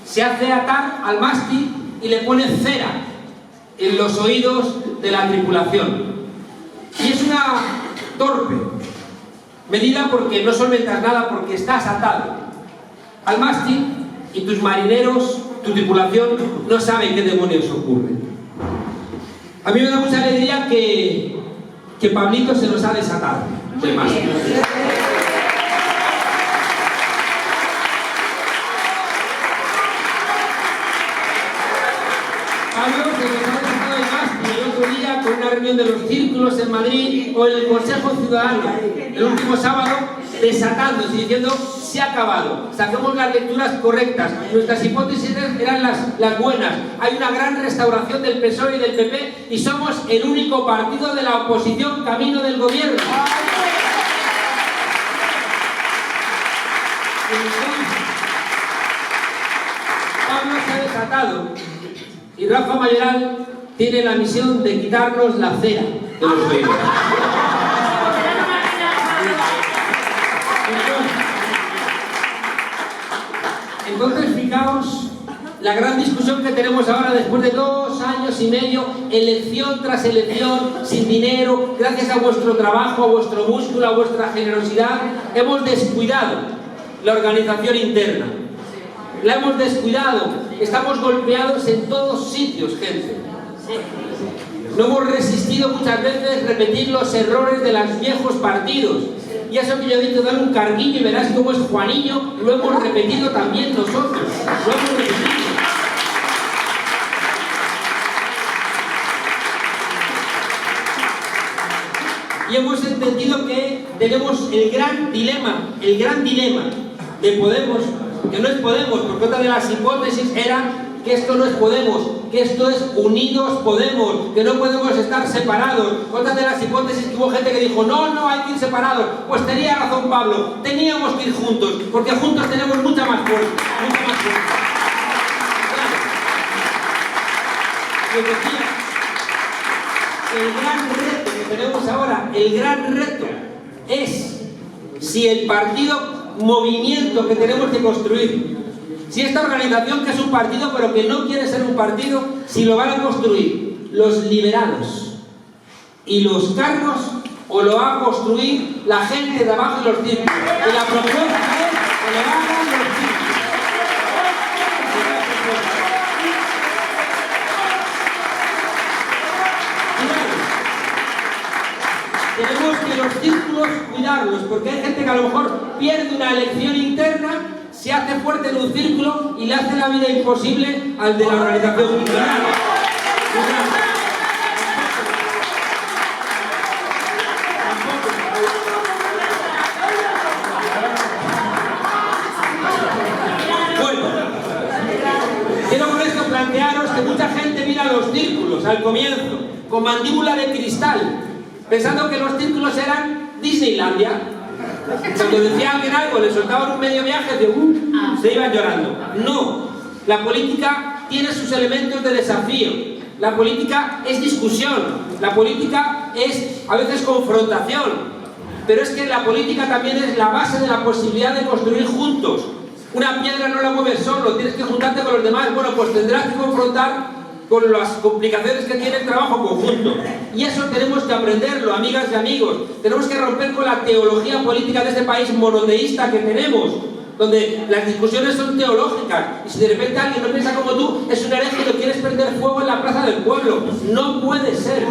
Se hace atar al mástil y le pone cera en los oídos de la tripulación. Y es una torpe medida porque no solventas nada, porque estás atado al mástil y tus marineros, tu tripulación, no saben qué demonios ocurre. A mí me da mucha alegría que Pablito se nos ha desatado del mástil. Pablo se nos ha desatado el mástil el otro día con una reunión de los círculos en Madrid o en el Consejo Ciudadano el último sábado, desatándose y diciendo: se ha acabado, saquemos las lecturas correctas, nuestras hipótesis eran las buenas, hay una gran restauración del PSOE y del PP y somos el único partido de la oposición camino del gobierno. Pablo se ha desatado y Rafa Mayoral tiene la misión de quitarnos la cera. de los oídos. Entonces, fijaos la gran discusión que tenemos ahora después de 2 años y medio, elección tras elección, sin dinero, gracias a vuestro trabajo, a vuestro músculo, a vuestra generosidad, hemos descuidado la organización interna. La hemos descuidado, estamos golpeados en todos sitios, gente. No hemos resistido muchas veces repetir los errores de los viejos partidos. Y eso que yo he dicho, dale un carguillo y verás cómo es Juaniño, lo hemos repetido también nosotros. Lo hemos repetido. Y hemos entendido que tenemos el gran dilema de Podemos, que no es Podemos, porque otra de las hipótesis era que esto no es Podemos, que esto es Unidos Podemos, que no podemos estar separados. Otra de las hipótesis que hubo gente que dijo, no, hay que ir separados. Pues tenía razón Pablo, teníamos que ir juntos, porque juntos tenemos mucha más fuerza, mucha más fuerza. Claro. Yo decía, el gran reto que tenemos ahora, el gran reto es si el partido movimiento que tenemos que construir, si esta organización que es un partido pero que no quiere ser un partido, si lo van a construir los liberados y los cargos o lo va a construir la gente de abajo de los círculos. Y la propuesta es que lo hagan los círculos. Tenemos que los círculos cuidarlos, porque hay gente que a lo mejor pierde una elección interna, se hace fuerte en un círculo y le hace la vida imposible al de la organización criminal. Bueno, quiero con esto plantearos que mucha gente mira los círculos al comienzo con mandíbula de cristal, pensando que los círculos eran Disneylandia. Cuando decía alguien algo, le soltaban un medio viaje de se iban llorando. No, la política tiene sus elementos de desafío. La política es discusión, la política es a veces confrontación. Pero es que la política también es la base de la posibilidad de construir juntos. Una piedra no la mueves solo, tienes que juntarte con los demás. Bueno, pues tendrás que confrontar con las complicaciones que tiene el trabajo conjunto. Y eso tenemos que aprenderlo, amigas y amigos. Tenemos que romper con la teología política de este país monoteísta que tenemos, donde las discusiones son teológicas. Y si de repente alguien no piensa como tú, es un hereje y lo quieres prender fuego en la plaza del pueblo. No puede ser.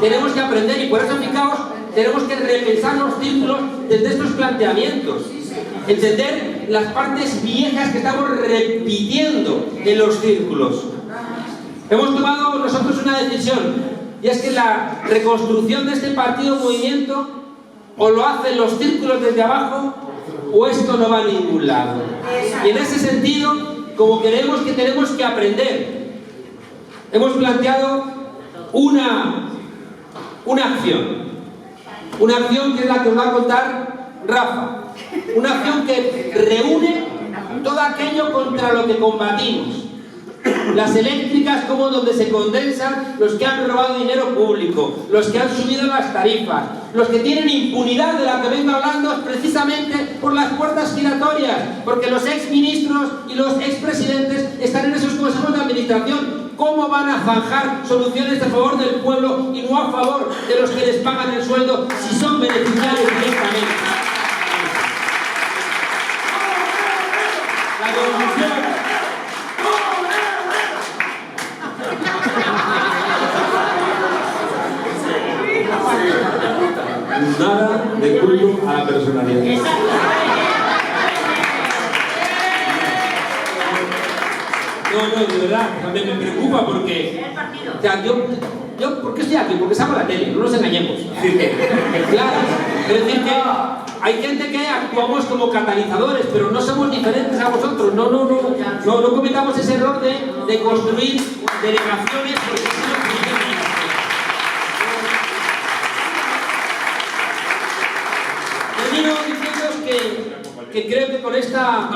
Tenemos que aprender y por eso, fijaos, tenemos que repensar los círculos desde estos planteamientos. Entender las partes viejas que estamos repitiendo en los círculos. Hemos tomado nosotros una decisión, y es que la reconstrucción de este partido movimiento o lo hacen los círculos desde abajo o esto no va a ningún lado. Y en ese sentido, como creemos que tenemos que aprender, hemos planteado una acción que es la que os va a contar Rafa, una acción que reúne todo aquello contra lo que combatimos. Las eléctricas, como donde se condensan los que han robado dinero público, los que han subido las tarifas, los que tienen impunidad de la que vengo hablando precisamente por las puertas giratorias, porque los exministros y los expresidentes están en esos consejos de administración. ¿Cómo van a zanjar soluciones a favor del pueblo y no a favor de los que les pagan el sueldo si son beneficiarios directamente? La conclusión. Nada de culto a la personalidad. No, de verdad, también me preocupa porque... O sea, yo ¿por qué estoy aquí? Porque salgo a la tele, no nos engañemos. Claro, es decir que hay gente que actuamos como catalizadores, pero no somos diferentes a vosotros. No cometamos ese error de construir delegaciones porque si no funciona. Que creo que con esta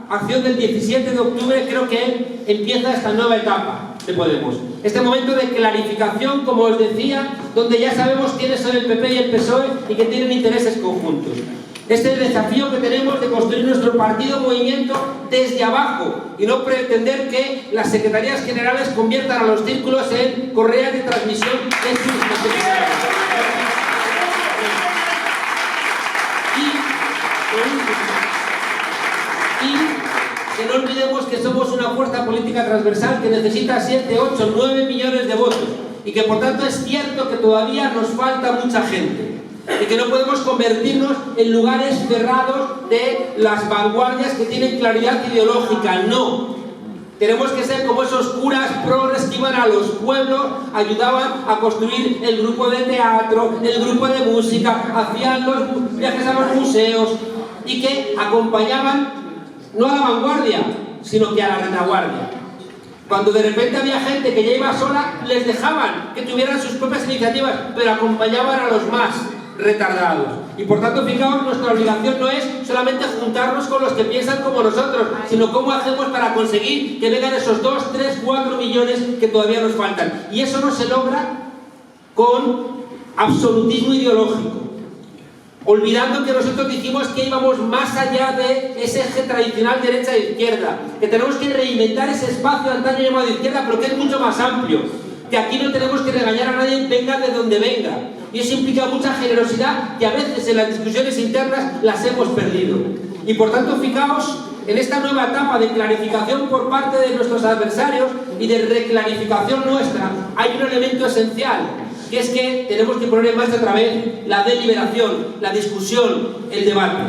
acción del 17 de octubre creo que empieza esta nueva etapa de Podemos. Este momento de clarificación, como os decía, donde ya sabemos quiénes son el PP y el PSOE y que tienen intereses conjuntos. Este es el desafío que tenemos de construir nuestro partido movimiento desde abajo y no pretender que las secretarías generales conviertan a los círculos en correas de transmisión de sus necesidades. Y que no olvidemos que somos una fuerza política transversal que necesita 7, 8, 9 millones de votos y que por tanto es cierto que todavía nos falta mucha gente y que no podemos convertirnos en lugares cerrados de las vanguardias que tienen claridad ideológica, no. Tenemos que ser como esos curas progres que iban a los pueblos, ayudaban a construir el grupo de teatro, el grupo de música, hacían los viajes a los museos y que acompañaban no a la vanguardia, sino que a la retaguardia. Cuando de repente había gente que ya iba sola, les dejaban que tuvieran sus propias iniciativas, pero acompañaban a los más retardados. Y por tanto, fijaos, nuestra obligación no es solamente juntarnos con los que piensan como nosotros, sino cómo hacemos para conseguir que vengan esos 2, 3, 4 millones que todavía nos faltan. Y eso no se logra con absolutismo ideológico, olvidando que nosotros dijimos que íbamos más allá de ese eje tradicional derecha e izquierda, que tenemos que reinventar ese espacio antaño llamado izquierda, pero que es mucho más amplio, que aquí no tenemos que regañar a nadie, venga de donde venga, y eso implica mucha generosidad que a veces en las discusiones internas las hemos perdido. Y por tanto, fijaos, en esta nueva etapa de clarificación por parte de nuestros adversarios y de reclarificación nuestra, hay un elemento esencial, que es que tenemos que poner en marcha otra vez la deliberación, la discusión, el debate.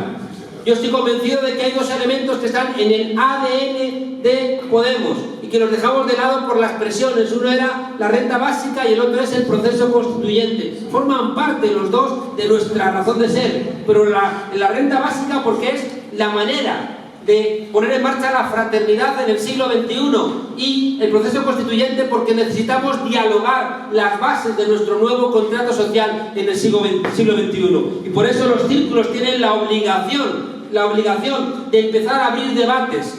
Yo estoy convencido de que hay dos elementos que están en el ADN de Podemos y que los dejamos de lado por las presiones. Uno era la renta básica y el otro es el proceso constituyente. Forman parte los dos de nuestra razón de ser, pero la renta básica porque es la manera de poner en marcha la fraternidad en el siglo XXI y el proceso constituyente porque necesitamos dialogar las bases de nuestro nuevo contrato social en el siglo XXI. Y por eso los círculos tienen la obligación de empezar a abrir debates,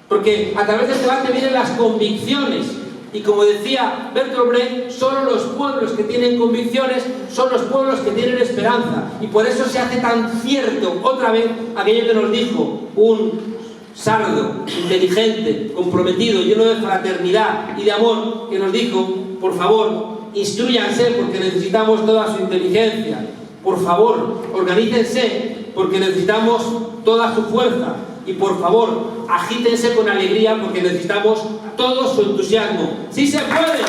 porque a través del debate vienen las convicciones. Y como decía Bertolt Brecht, solo los pueblos que tienen convicciones son los pueblos que tienen esperanza. Y por eso se hace tan cierto otra vez aquello que nos dijo un sardo, inteligente, comprometido, lleno de fraternidad y de amor, que nos dijo: por favor, instrúyanse porque necesitamos toda su inteligencia. Por favor, organícense porque necesitamos toda su fuerza. Y por favor, agítense con alegría porque necesitamos todo su entusiasmo. ¡Sí se puede!